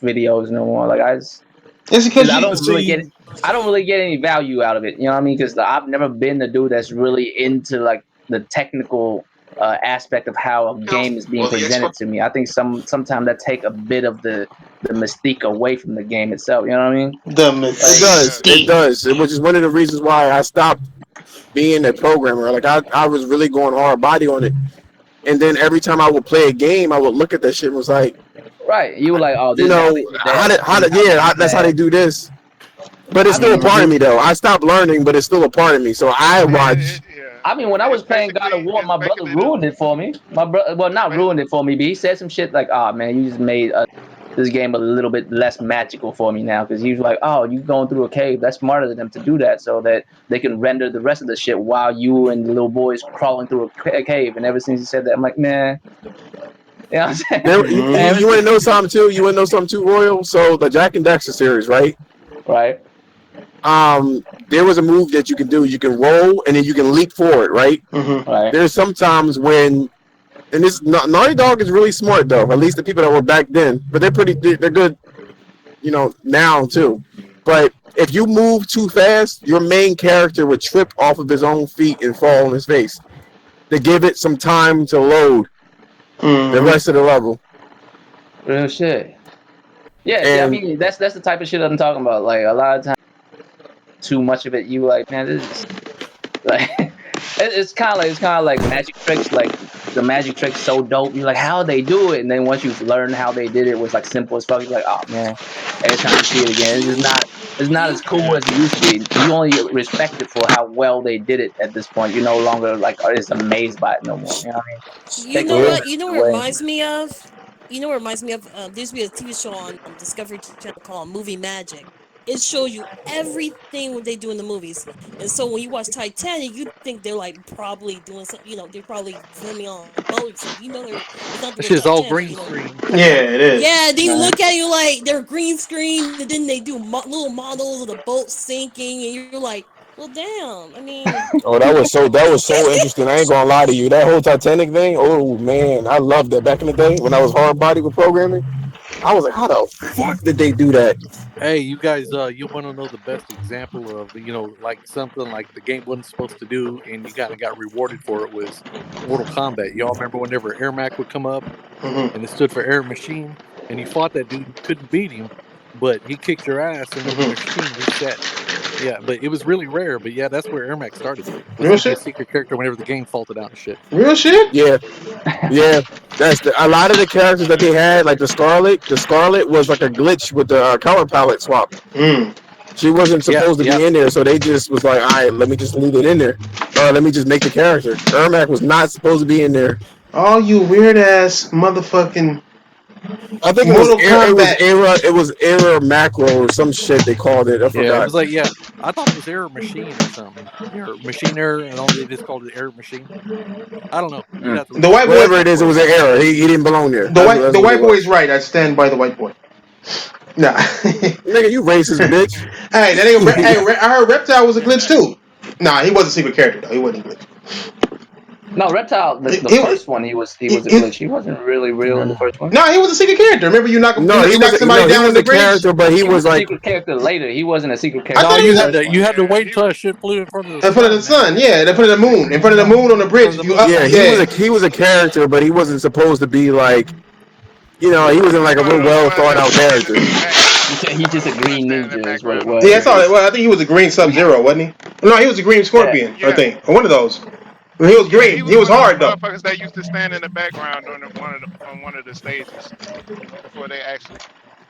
videos no more. Like It's because because you. See, I don't really get any value out of it. You know what I mean? Because I've never been the dude that's really into like the technical aspect of how a game is being presented to me. I think sometimes that take a bit of the mystique away from the game itself. You know what I mean? The Like, It does. It mystique. does. Which is one of the reasons why I stopped being a programmer. Like I was really going hard body on it. And then every time I would play a game, I would look at that shit and was like, right? You were like, oh, you this is how they know, do that. how This is did how they do that's how they that. do this. But it's I still a mean, part of me though. I stopped learning, but it's still a part of me. So I watch. Yeah, I mean, when I was it's playing God of basically War, it's my brother basically the ruined it for me. My brother, well, not ba- ruined it for me, but he said some shit like, "Oh man, you just made this game a little bit less magical for me now." Because he was like, "Oh, you going through a cave? That's smarter than them to do that, so that they can render the rest of the shit while you and the little boys crawling through a cave." And ever since he said that, I'm like, man, you know what I'm saying? There, you want to know something too? You want to know something too, Royal? So the Jack and Dexter series, right? Right. There was a move that you can do. You can roll and then you can leap forward, right? Mm-hmm. Right. There's sometimes when, and this Naughty Dog is really smart though. At least the people that were back then, but they're good, now too. But if you move too fast, your main character would trip off of his own feet and fall on his face. To give it some time to load the rest of the level. Real shit. Yeah. See, I And mean, that's the type of shit I'm talking about. Like a lot of times, too much of it, you like, man, this is like it's kind of like magic tricks. Like the magic tricks so dope. You're like, how they do it? And then once you've learned how they did it, was like simple as fuck. You're like, oh man, every time you see it again, it's not as cool as it used to be. You only respect it for how well they did it at this point. You're no longer like just amazed by it no more. You know what I mean? You Take know the what? interest You know what it away. reminds me of? You know what it reminds me of? There used to be a TV show on Discovery Channel called Movie Magic. It shows you everything what they do in the movies. And so when you watch Titanic, you think they're like probably doing something, they're probably filming on a boat or something. It's not the That real shit's all Titanic, green screen. Yeah, it is. Yeah, they look at you like they're green screen, and then they do little models of the boat sinking, and you're like, well, damn. I mean, oh, that was so interesting. I ain't gonna lie to you. That whole Titanic thing. Oh man, I loved that back in the day when I was hard body with programming. I was like, how the fuck did they do that? Hey, you guys, you want to know the best example of like something like the game wasn't supposed to do, and you kind of got rewarded for it was Mortal Kombat. Y'all remember whenever Ermac would come up, Mm-hmm. and it stood for Air Machine, and you fought that dude, and you couldn't beat him, but he kicked your ass, and then the Mm-hmm. machine reset. Yeah, but it was really rare. But yeah, that's where Ermac started. Was Real he'd be a shit. secret character whenever the game faulted out and shit. Real shit. Yeah, yeah. That's a lot of the characters that they had, like the Scarlet. The Scarlet was like a glitch with the color palette swap. Mm. She wasn't Yeah, supposed to yeah. be in there, so they just was like, all right, let me just leave it in there. Let me just make the character. Ermac was not supposed to be in there. All you weird ass motherfucking I think Mortal it Kombat. was error macro or some shit they called it. I Yeah, it forgot. was like I thought it was Error Machine or something. Error Machine Error, and all they just called it Error Machine. I don't know. You'd have to The research white boy. Whatever it that is, it part. was an error. He didn't belong there. That's The what it white boy was. is right. I stand by the white boy. Nah. Nigga, you racist bitch. Hey, that ain't. I heard Reptile was a glitch too. Nah, he was a secret character though. He wasn't a glitch. No, Reptile, the first one, he was a glitch. He wasn't really real in the first one. No, he was a secret character. Remember, you No, you knock somebody he down on was the a bridge. character, but he He was was a like, secret character later. He wasn't a secret I character No, thought he in the you was. had first to one. you had to yeah. wait He until was. that shit flew in front of the In front of sun, the man. sun, yeah, in front of the moon, in front of the moon on the In front bridge. of If the you moon. up, yeah, yeah. he was a character, but he wasn't supposed to be like, he wasn't He was like a one of real those well ones thought that out was standing character. in the background. He's just a The one green standing in the ninja is what it background on the was. Yeah, I saw bridge. it. Well, I think he was a green Sub Zero, wasn't he? No, he was a green Yeah. Scorpion, I Yeah, think, or one of those. He was yeah. He green. He was was one of those hard though. motherfuckers that used to stand in the background on one of the stages before they actually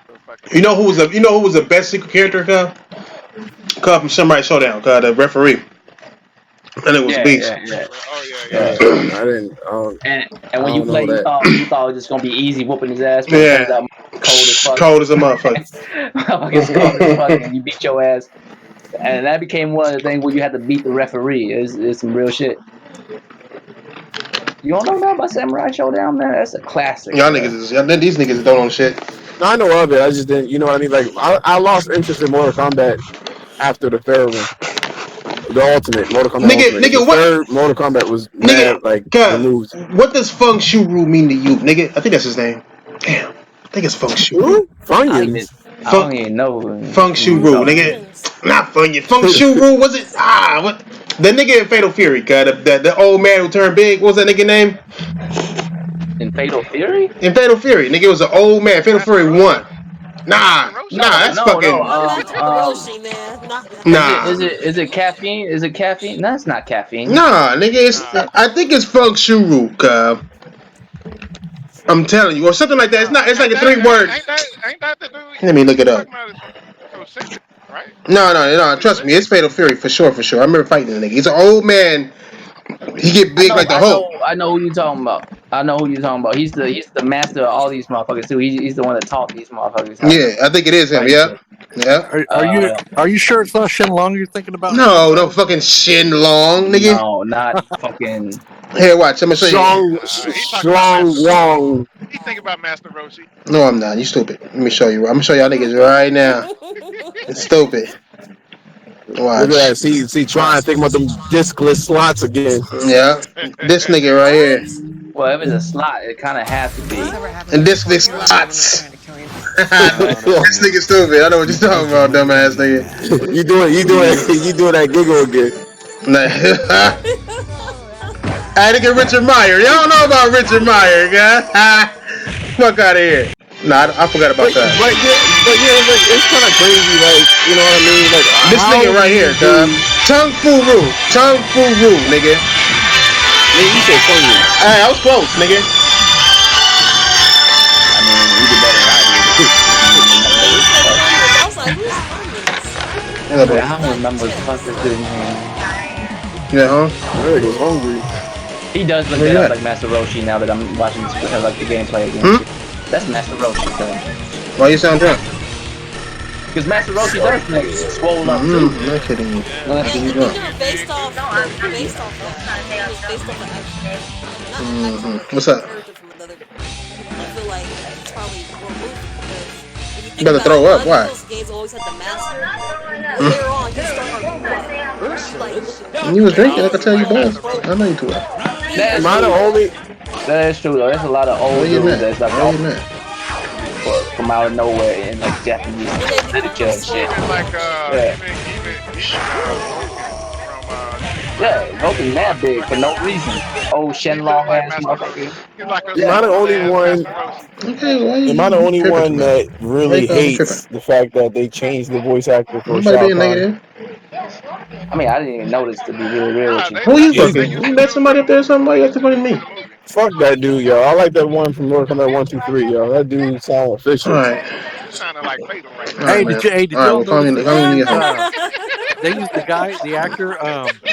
the fucking You know who was the best secret character? Come from Samurai Showdown. The referee, and it was Yeah, Beast. yeah, yeah, Oh yeah, yeah, yeah. yeah. I didn't. And I when you don't play, know that. you thought it was just gonna be easy whooping his ass, but it turns Yeah, out cold as fuck. cold as a motherfucker. Motherfucker's cold as fuck, and you beat your ass. And that became one of the things where you had to beat the referee. It's some real shit. You don't know nothing about Samurai Showdown, man? That's a classic. Y'all Man. niggas, these niggas don't know shit. I know of it. I just didn't. You know what I mean? Like I lost interest in Mortal Kombat after the third one, the Ultimate Mortal Kombat Ultimate. The Nigga, what? third Mortal Kombat was Nigga, mad like God, removed. what does Feng Shuru mean to you, nigga? I think that's his name. Damn, I think it's Feng Shuru. Ooh, Funyuns. I don't even know Feng who you Shuru, talking. nigga. Not Funyun. Feng Shuru, was it? What? The nigga in Fatal Fury, God, the old man who turned big. What was that nigga name? In Fatal Fury? In Fatal Fury, nigga, it was an old man. Fatal Master Fury Roshi. 1. Nah, Master Roshi. that's No. fucking. Not Master Roshi, man. Not Nah. Is it caffeine? Is it caffeine? No, it's not caffeine. Nah, nigga, Nah. I think it's Feng Shuru, I'm telling you, or something like that. It's like Ain't a that 3 word. ain't that the dude Let me look it you up. talking about is from Six, right? No. Is Trust it? me, it's Fatal Fury for sure. I remember fighting the nigga. He's an old man. He get big like the Hulk. I know who you talking about. He's the master of all these motherfuckers too. He's the one that taught these motherfuckers how to Yeah, I think it is him. fight Yeah, shit. yeah. Are you sure it's not Shenlong you're thinking about? Street No, Fighter? fucking Shin Long, nigga. No, not fucking. Here, watch. I'm gonna show you. He talking about Strong Master Roshi. Wong. He think about Master Roshi. No, I'm not. You stupid. Let me show you. I'm gonna show y'all niggas right now. It's stupid. Look at Watch. that. See, trying to think about them discless slots again. Yeah, this nigga right here. What? Well, if it's a slot, it kind of has to be. Huh? And this slots. No. This nigga stupid. I know what you're talking about, dumbass nigga. You doing that giggle again. Nah. I nigga Richard Meyer. Y'all don't know about Richard Meyer, guys. Fuck out of here. Nah, I forgot about But that. like it's kind of crazy. Like you know what I mean? Like This how nigga do right you here, cuz. do? Tung Fu Ru, nigga. Nigga, you said Funyuns. Hey, I was close, nigga. I mean, you did better than I When you said did. Funyuns, I was like, who's Funyuns? Yeah, boy. I don't Not remember the Jet fuck this Li. dude's name. Yeah, huh? Eric was hungry. He does look Where that you up at? like Master Roshi now that I'm watching like the gameplay again. Hmm? That's Master Roshi, Why you sound drunk? because Master Roshi does like swole up too. I'm not kidding you. Well, Yeah, Kidding you the drunk. video is based off that. The video is based off not actual What's a up? character from another. I feel like it's probably more movie because if you You think about to about it, throw a up? lot of Why? those games always had the master. But later on, you start like looking You was drinking. I No, could it tell you wasn't both. Master pro. I know you too well. that's Am I the true. only? That is true though. There's a lot of Why old you dudes mad? that's like Why you mad? from out of nowhere in like Japanese And then they become literature like and shit. even like Yeah, Goku from Street yeah, Fighter. Goku mad big for no reason. Old He's just Shenlong like ass Master Roshi. motherfucker. He's like a Am I Yeah. the small only ass one? Master Roshi. Okay, why Am I the you only tripping too one much? that Why you really calling me tripping? hates the fact that they changed the voice actor for Nobody Shao being Kahn? negative. I mean, I didn't even notice to be really real with Nah, you. Who you they Either. fucking? used You to met do it for somebody the up there or something? Why you they used acting to funny do to it me? for the movie. Fuck that dude, yo. I like that one from Mortal Kombat 1, 2, 3, yo. That dude sound official. Alright. You sounding like Fatal right now. Alright, man. Did Alright, y'all well, call notice me, that call they me when you used get home. the actor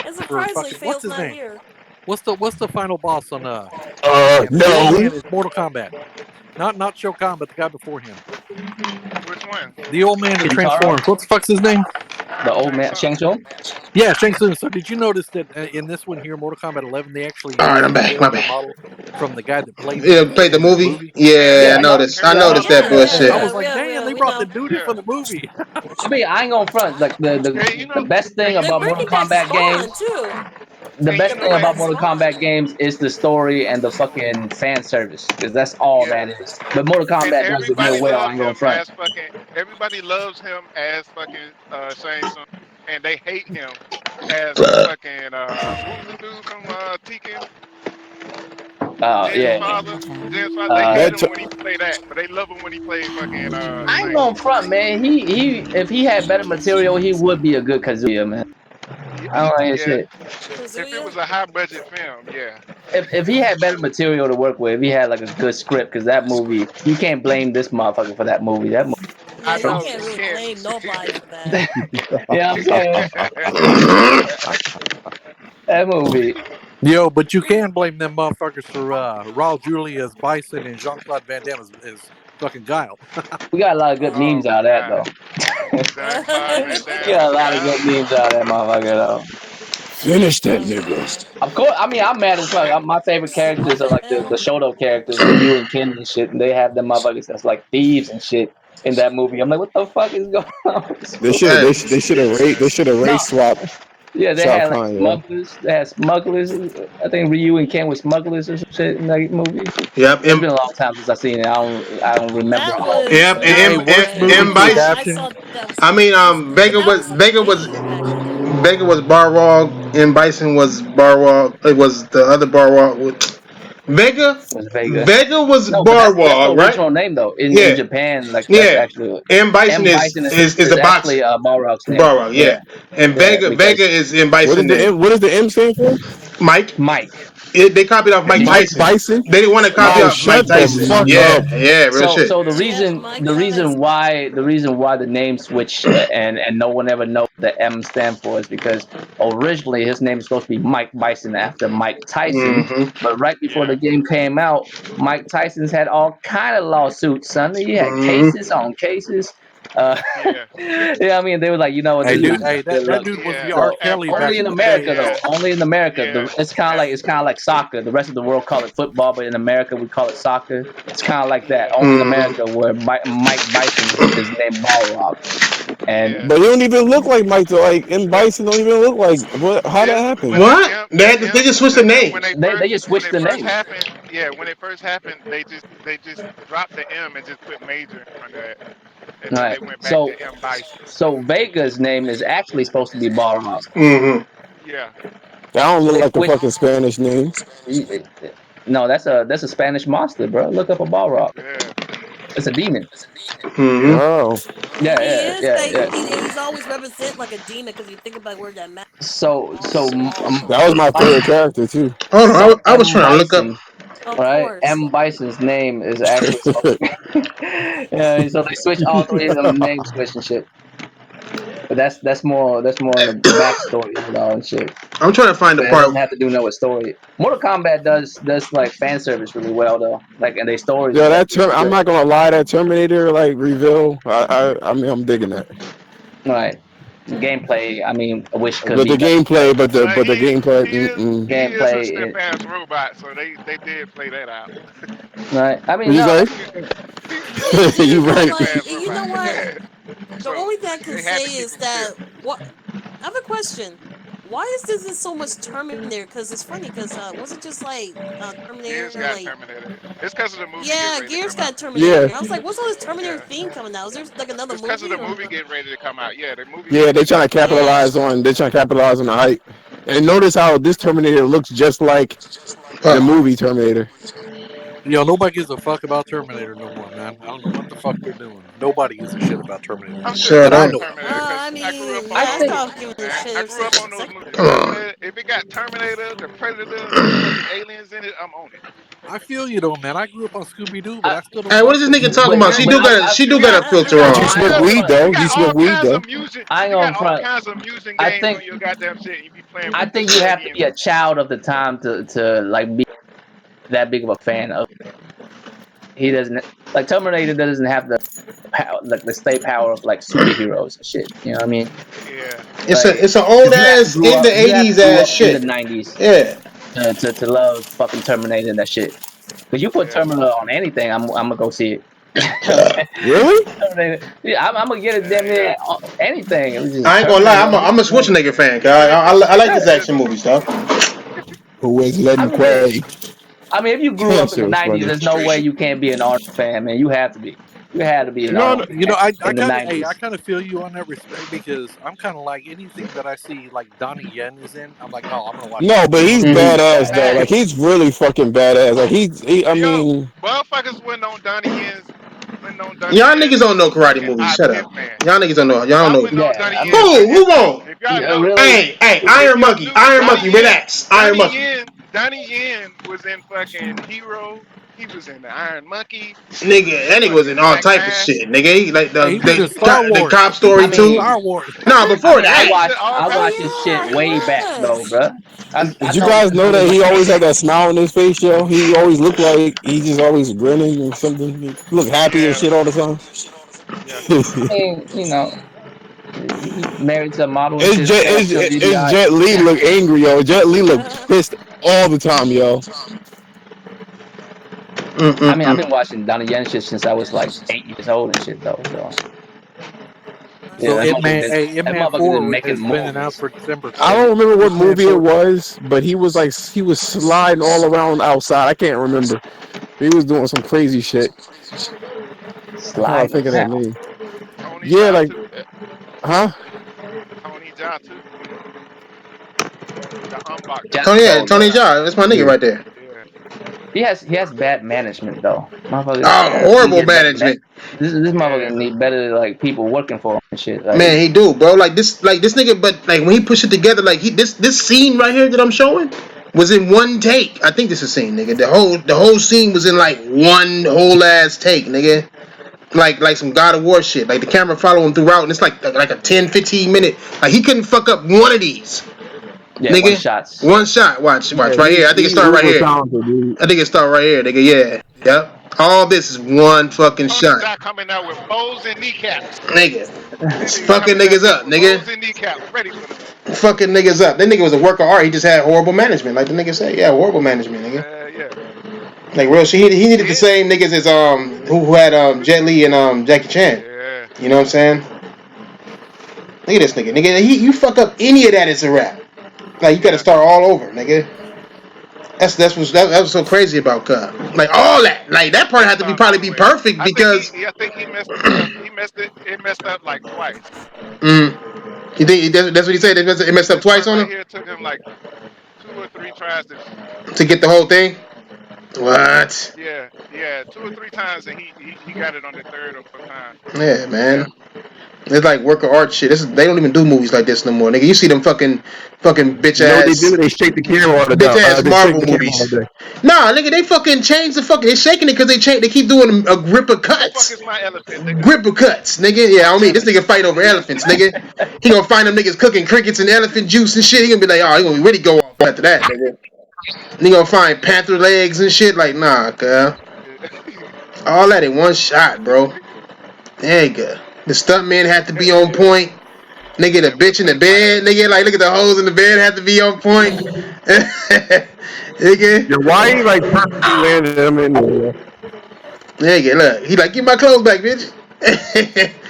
And for surprisingly, fucking what's Fail's his not name? here. What's the final boss on damn it, the old No. man is Mortal Kombat. Not Shao Kahn, but the guy before him. Which one? The old man that Kintaro, transforms. What the fuck's his name? the old Shang man, Tsung. Shang Tsung. Yeah, Shang Tsung. So did you notice that in this one here, Mortal Kombat 11, they actually Alright, I'm used a back. My character bad. model from the guy that played Yeah, him played the in the movie? movie? Yeah, Yeah, I I know. noticed. I Yeah, I know. noticed that I bullshit. was like, damn, they We brought the know. dude in Yeah. from the movie. I mean, I ain't gonna front. Like Hey, you the know, best thing They're about Mortal bringing back Kombat Spawn games, too. the and you They're best know thing bringing that. about back Mortal Spawn. Kombat games is the story and the fucking fan service, because that's all Yeah. that is. But Mortal And Kombat does it real everybody well. I loves ain't gonna him front. as fucking. Everybody loves him as fucking Shang Tsung, and they hate him as fucking what was the dude from Tekken? Jin's Yeah. father. Jin's father. They Uh, hate That him when he played that, but they love him when he played fucking I ain't Shang gonna Tsung. front, man. He if he had better material, he would be a good Kazuya, man. I don't like his Yeah, shit. if it Kazuya? was a high budget film, yeah. If he had better material to work with, if he had like a good script, because that movie, you can't blame this motherfucker for that movie. That movie. Yeah, I you know can't you really can't. blame nobody for that. Yeah, I'm saying that movie. Yo, but you can blame them motherfuckers for Raul Julia as Bison and Jean Claude Van Damme as fucking Guile. We got a lot of good Oh memes out of that God, though. John Claude Van We Damme got as a lot of good God. memes out of that motherfucker though. Finish that nigga. Of course, I mean I'm mad as fuck. My favorite characters What are the like the hell? Shoto characters, Ryu and Ken and shit, and they have them motherfuckers that's like thieves and shit in that movie. I'm like, what the fuck is going on with this They movie? should have. Hey, They should have rate. They should have No, race swap yeah, they Shao had like Kahn. Yo. smugglers. They had smugglers. I think Ryu and Ken were smugglers or some shit in that movie. yep, It's been a long time since I've seen it. I don't remember That all. was yep, Hey, no worst way. movie M. to Bice. I adaptation. saw that was I mean, that's but Vega that was was like Vega way was back in the day. Vega was Barwog, and Bison was Barwog. It was the other Barwog. Vega, Was Vega. Vega was No, but that's the Barwog, right? original name though. In Yeah, Japan, like that's yeah. actually M. Bison M Bison is is the box actually Balrog's name. Barwog, Yeah, yeah. And yeah, Vega because is M. What is Bison the name. M? What does the M stand for? Mike. Mike. They copied off Mike Mike. Mike Tyson. Bison. They didn't want to copy Yeah. Oh, off Mike shut the Tyson. fuck Yeah, up. yeah, real shit. So Yep, Mike the reason Tyson. why the name switch and no one ever knows the M stand for is because originally his name is supposed to be Mike Bison after Mike Tyson, Mm-hmm. but right before Yeah, the game came out, Mike Tyson's had all kind of lawsuits, son. He had Mm-hmm. cases on cases. Uh, yeah, yeah, I mean they were like, you know what, Hey, this dude. dude's Hey, just good that luck. dude was the yeah. R. So At Kelly back only first, in in the day. America yeah, though. Only in America. yeah, It's kind of at, like soccer. The rest of the world call it football, but in America we call it soccer. It's kind of like that. yeah, Only in Mm-hmm. America where Mike Bison is named Balrog, and yeah, But he don't even look like Mike. Though. Like M yeah. Bison don't even look like. What? How that Yeah, happened? but What? They just switched the the M when names. they just when switched it the first name. happened, yeah, when it first happened, they just dropped the M and just put major in front of it, and All then right. they went back So to M Bison. Vega's name is actually supposed to be Balrog. Mm-hmm. Yeah, That don't look They like a switched. fucking Spanish name. No, that's a Spanish monster, bro. Look up a Balrog. yeah, It's a demon. Mm-hmm. Oh, Yeah, He yeah, is yeah, like yeah. he's always represent like a demon because you think about where that mask So that was my favorite character too. Hold on, so I was M trying to look up. Bison, of right? course. M Bison's name is actually supposed to be. Yeah, so they switch all three of them name switch and shit. But that's more in the backstory of it all and shit. I'm trying to find the But it part. doesn't have to do no with story. Mortal Kombat does like fan service really well though. Like and their stories Yeah, is that actually term. pretty I'm good. not gonna lie. That Terminator like reveal. I mean, I'm digging that. Right. Gameplay, I mean, I wish could But be the better, but gameplay, but the gameplay. he is a gameplay, stiff ass robot, so they did play that out. right? I mean, What you no, say? He You did, but right? Stiff like ass you know robot. what? The So only thing I can they had to say keep is him that stiff. what I have a question. Why is there so much Terminator? Because it's funny. Because was it just like Gears Terminator? got Like terminated. It's because of the movie getting yeah, ready to Gears come out. got Terminator. Yeah, I was like, what's all this Terminator Yeah, theme coming out? Is there like another it's because of movie the or? movie getting ready to come out. Yeah, the movie yeah. getting They ready to trying to come out. Yeah. capitalize on. They trying to capitalize on the hype. And notice how this Terminator looks just like the Uh, movie Terminator. Yo, nobody gives a fuck about Terminator no more, man. I don't know what the fuck they're doing. Nobody gives a shit about Terminator I'm still shut that fucking I up. with know of. Terminator because I I grew up mean, on I yeah, I those think stopped movies, giving a man. shit I ever grew since up the on those second. movies. Come on. Terminator, if it got Terminator, the Predator, and fucking aliens in it, I'm on it. I feel you though, man. I grew up on Scooby Doo, but I, I still don't Hey, what is fuck this with nigga shit. talking about? but Yeah, She but do you got a I she you do feel got got a you filter got But on. you all I smoke ain't kinds gonna of weed front. though. you You got smoke all weed kinds though. of music. I ain't You got gonna all front. kinds of music I games think on your goddamn shit. You be playing with I the think you have to be a aliens. child of the time to like be that big of a fan of. He doesn't like Terminator doesn't have the power, like the stay power of like superheroes and shit. You know what I mean? Yeah, Like, It's an old because ass in the you have to 80s grew ass up in the shit. '90s Yeah. to love fucking Terminator and that shit. Because you put yeah, Terminator on anything, I'm gonna go see it. You know what I'm saying? Really? Terminator, yeah, I'm gonna get it damn yeah. near anything. It was just I ain't gonna lie, Terminator. I'm a Schwarzenegger fan, cause You ain't I like his Yeah. action just movie stuff. Who is letting I mean, Quay? I mean, if you grew That up in shit the was '90s, funny. there's no way you can't be an Arnold fan, man. You have to be. You had to be an yeah. No, Arnold no. You fan know, I in the kind of, hey, I '90s. kind of feel you on that respect because I'm kind of like anything that I see like Donnie Yen is in. I'm like, oh, I'm gonna watch No, that. but You know what he's I mean? Mm-hmm. badass though. Like Facts. he's really fucking badass. Like I Yo, mean, motherfuckers went on Donnie Y'all Yen niggas since don't know the karate fucking movies. I Shut up. Pimp Man. Y'all niggas don't know. Y'all I don't know. went on Yeah, Donnie I Yen mean, since Cool, move on. if y'all know really, Hey, if Iron y'all Monkey, knew Iron Monkey, relax. Iron Monkey. Donnie Yen was in fucking Hero. He was in the Iron Monkey. He was Nigga, in that nigga was in fucking all Black type of Mass. shit, nigga. He, like Hey, he was in Star the Wars. cop He was story I in too. mean, Star Wars. No, I before mean, Yeah, he that. was in all Oh kinds I watched of this shit. shit yeah, he way back though, was. bruh. I did you know him guys since he know was that he like always had baby. that smile on his face, yo? He always looked like he just always grinning or something. He looked happy and Yeah, shit all the time. yeah. I mean, He married some model and It's shit. Jet, Still it's DDI. Jet Li look angry, yo. Jet Li look pissed all the time, yo. I mean, I've been watching Donnie Yen shit since I was like 8 years old and shit though. So yeah, So that Ip that Man motherfucker been 4 making is been announced movies. for December. I don't remember what Ip Man movie it 4. was, but he was sliding all around outside. I can't remember. He was doing some crazy shit. I'm trying to Sliding think of that around. name. Tony Yeah, Jaa like, too. huh? Tony Jaa too. The Umbach Jet, guy. Oh yeah, oh Tony yeah. Jaa. That's my nigga Yeah. right there. Yeah. He has bad management though. Motherfucker Oh, need horrible to get better. management. This motherfucker Yeah. need better like people working for him and shit. Like Man, he do, bro. Like this nigga. But like when he pushed it together, like this scene right here that I'm showing was in one take. I think this is a scene, nigga. The whole scene was in like one whole ass take, nigga. Like some God of War shit. Like the camera follow him throughout, and it's like a 10-15 minute. Like he couldn't fuck up one of these, yeah, one nigga. shots. One shot. Watch Yeah, right here. I think it he's started right uber here. talented, dude. I think it started right here, nigga. Yeah. Yep. All this is one fucking Tony shot, Jaa coming out with bows and kneecaps. nigga. That nigga Fucking coming that niggas bitch up, with nigga. bows and kneecaps, ready for the bitch. Fucking niggas up. That nigga was a work of art. He just had horrible management, like the nigga said. Yeah, horrible management, nigga. Yeah. Like real shit. He needed the Then, same niggas as who had Jet Li and Jackie Chan. yeah. You know what I'm saying? Look at this nigga. Nigga, you fuck up any of that, it's a rap. Like you got to Yeah. start all over, nigga. That was so crazy about Cub. Like all that, like that part Let's had to start probably all the be way over. perfect I think because. he messed it up. It messed up like twice. You think that's what he said? It messed up This twice part on right him here took him like 2 or 3 tries to get the whole thing. What? yeah, 2 or 3 times, and he got it on the third or fourth time. Yeah, Yeah. man. It's like work of art shit. They don't even do movies like this no more, nigga. You see them fucking bitch You know what they do? ass They shake the camera all the bitch time. ass They shake Marvel the camera all movies. day. Nah, nigga, they fucking change the fucking. They shaking it because they keep doing a grip of Who the fuck cuts. is my elephant, nigga? Grip of cuts, nigga. Yeah, I mean this nigga fight over Yeah. elephants, nigga. He gonna find them niggas cooking crickets and elephant juice and shit. He gonna be like, oh, he gonna really go off after that, nigga. And he gonna find panther legs and shit. Like, nah, cuz. All that in one shot, bro. There you go. The stuntman had to be on point. Nigga, the Man, who the bitch in fuck the is my bed, elephant? nigga, like look at the holes in the bed have to be on point. Nigga. Yeah, why he like perfectly landed them in there? Nigga, look. He like, get my clothes back, bitch.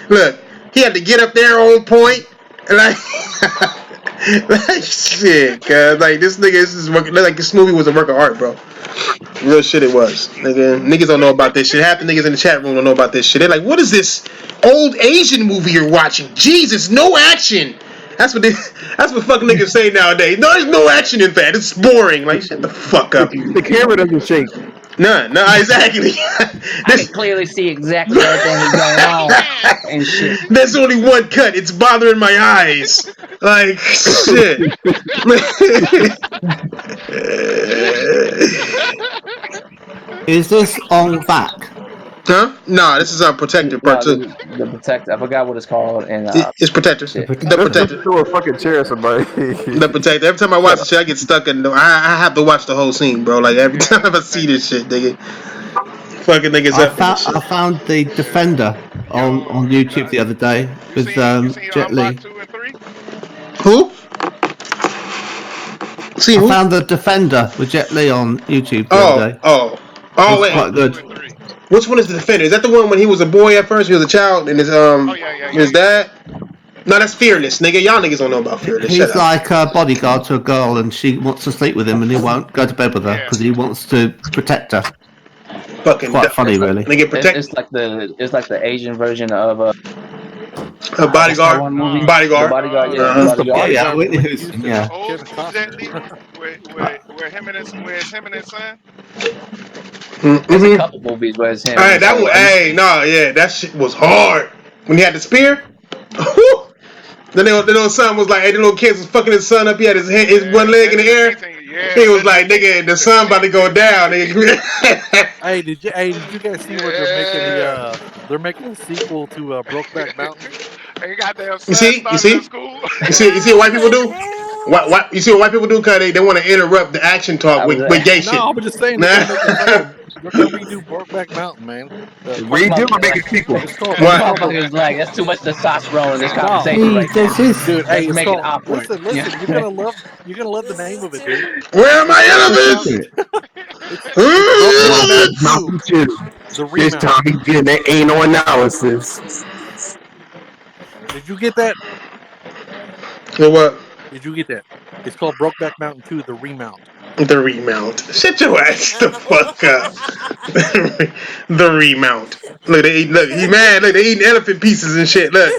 Look, he had to get up there on point. Like, like shit, cuz. Like, this nigga, like this movie was a work of art, bro. Real shit it was. Nigga, niggas don't know about this shit. Half the niggas in the chat room don't know about this shit. They're like, what is this old Asian movie you're watching? Jesus, no action. That's what fucking niggas say nowadays. No, there's no action in that. It's boring. Like, shut the fuck up, you. The camera doesn't shake. None. No, exactly. I can clearly see exactly everything that's going on and shit. There's only one cut. It's bothering my eyes. Like, shit. Is this on back? Huh? No, this is Protector Part No, 2. the protector. I forgot what it's called. And It's Protector. shit. The Let's Protector. throw a fucking chair at somebody. The Protector. Every time I watch the shit, I get stuck in. I have to watch the whole scene, bro. Like every time I see this shit, nigga. Fucking niggas up in this shit. I found the Defender on YouTube the other day with You seen Jet Li. Umbach 2 and 3? Who? See I who? found the Defender with Jet Li on YouTube the other day. Oh, It's quite good. 2 and 3. Which one is the Defender? Is that the one when he was a boy at first? He was a child and his his dad? No, that's Fearless, nigga. Y'all niggas don't know about Fearless. Shut He's up. like a bodyguard to a girl, and she wants to sleep with him, and he won't go to bed with her Yeah. because he wants to protect her. Fucking Quite funny, really. nigga protect It's like the Asian version of a what's that bodyguard. one movie? Bodyguard. The Bodyguard, yeah, Uh-huh. the Bodyguard. Yeah, With Whitney Whitney Houston, Houston yeah. and Old Kevin school Jet Li, Costner. where him and his son. There's a couple movies where it's him. Hey, that one. Hey, no, yeah, that shit was hard. When he had the spear. The little son was like, hey, the little kids was fucking his son up. He had his one leg in the air. He was like, nigga, the sun about to go down, nigga. Hey, did you guys see where they're making a sequel to Brokeback Mountain? Ain't goddamn You son see? started in school. You see what white people do? Hell? You see what white people do? Cause they want to interrupt the action talk with gay shit. No, I'm just saying they're They're gonna redo Brokeback Mountain, man. Redo or make a sequel? It's called. This What? motherfucker's like, that's too much testosterone in this No, conversation right There's now. this. dude. Let's Hey, it's make it called. awkward. Listen. You're gonna love. You're gonna love the This name is of it, too. dude. Where are my It's Brokeback elephants? Mountain. It's Brokeback Mountain 2, Mountain 2. the This remount. time he's getting that anal analysis. Did you get that? The what? Did you get that? It's called Brokeback Mountain 2, the remount. The remount. Shut your ass the fuck up. The remount. Look, they eat. Look, he mad. Look, they eating elephant pieces and shit. Look,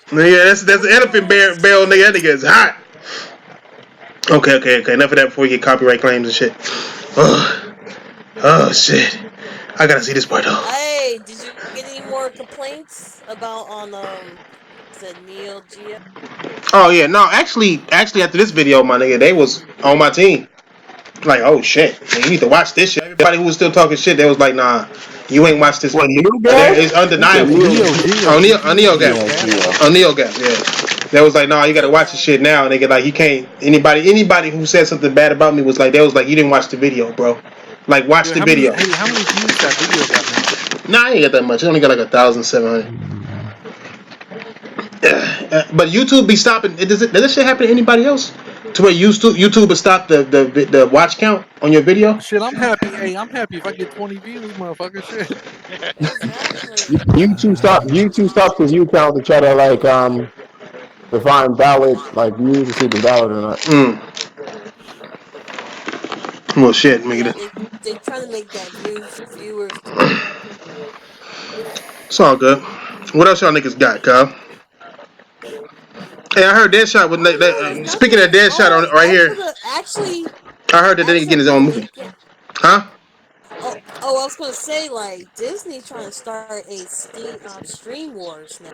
nigga, that's an elephant barrel, nigga. That nigga is hot. Okay. Enough of that before we get copyright claims and shit. Oh shit. I gotta see this part though. Hey, did you get any more complaints about on said Neo Geo? Oh yeah, no, actually, after this video, my nigga, they was on my team. Like, oh shit, man, you need to watch this shit. Everybody who was still talking shit, they was like, nah, you ain't watched this. What, Video. Neo Gap? It's undeniable. Neo Geo. On Neo Neo Gap. Geo. On Neo Gap, yeah. They was like, nah, you gotta watch this shit now. And they get like, you can't. Anybody who said something bad about me was like, they was like, you didn't watch the video, bro. Like, watch Dude, the video. how many views that video got now? Nah, I ain't got that much. It only got like 1,700. But YouTube be stopping. Does this shit happen to anybody else? To where YouTube will stop the watch count on your video? Shit, I'm happy. Hey, I'm happy if I get 20 views, motherfucker. Shit. Exactly. YouTube stopped his view count to try to like define valid like views to see if it's valid or not. Well, shit, make Yeah, it. they trying to make that viewers. It's all good. What else y'all niggas got, Kyle? Hey, I heard Deadshot with speaking of Deadshot on right here. Actually, I heard that they getting his own movie. Huh? Oh, I was gonna say like Disney trying to start a stream wars now.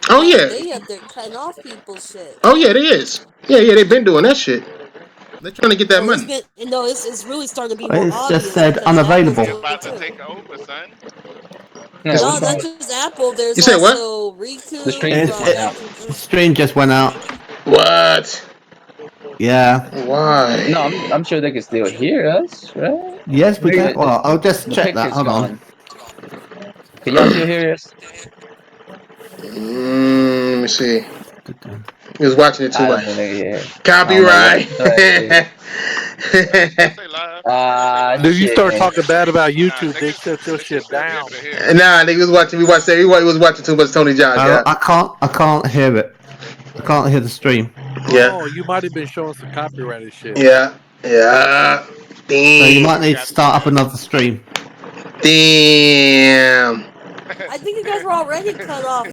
Oh yeah. They up there cutting off people's shit. Oh yeah, they is. Yeah, they've been doing that shit. They're trying to get that money. It's really starting to be more It's obvious. just said unavailable. They about to take over, son. Yeah, No, not just Apple. There's You said what? also Riku. The stream just went out. Stream just went out. What? Yeah. Why? No, I'm sure they can still hear us, right? Yes, we can. Well, I'll just check that. Hold on. Can y'all still hear us? Let me see. He was watching it too I much. don't think they hear. Copyright. Dude, you start talking bad about YouTube, they shut your shit down. Nah, nigga was watching. He was watching too much Tony Jaa. Yeah. I can't hear it. I can't hear the stream. Yeah. Oh, you might have been showing some copyrighted shit. Yeah. Damn. So you might need to start up another stream. Damn. I think you guys were already cut off.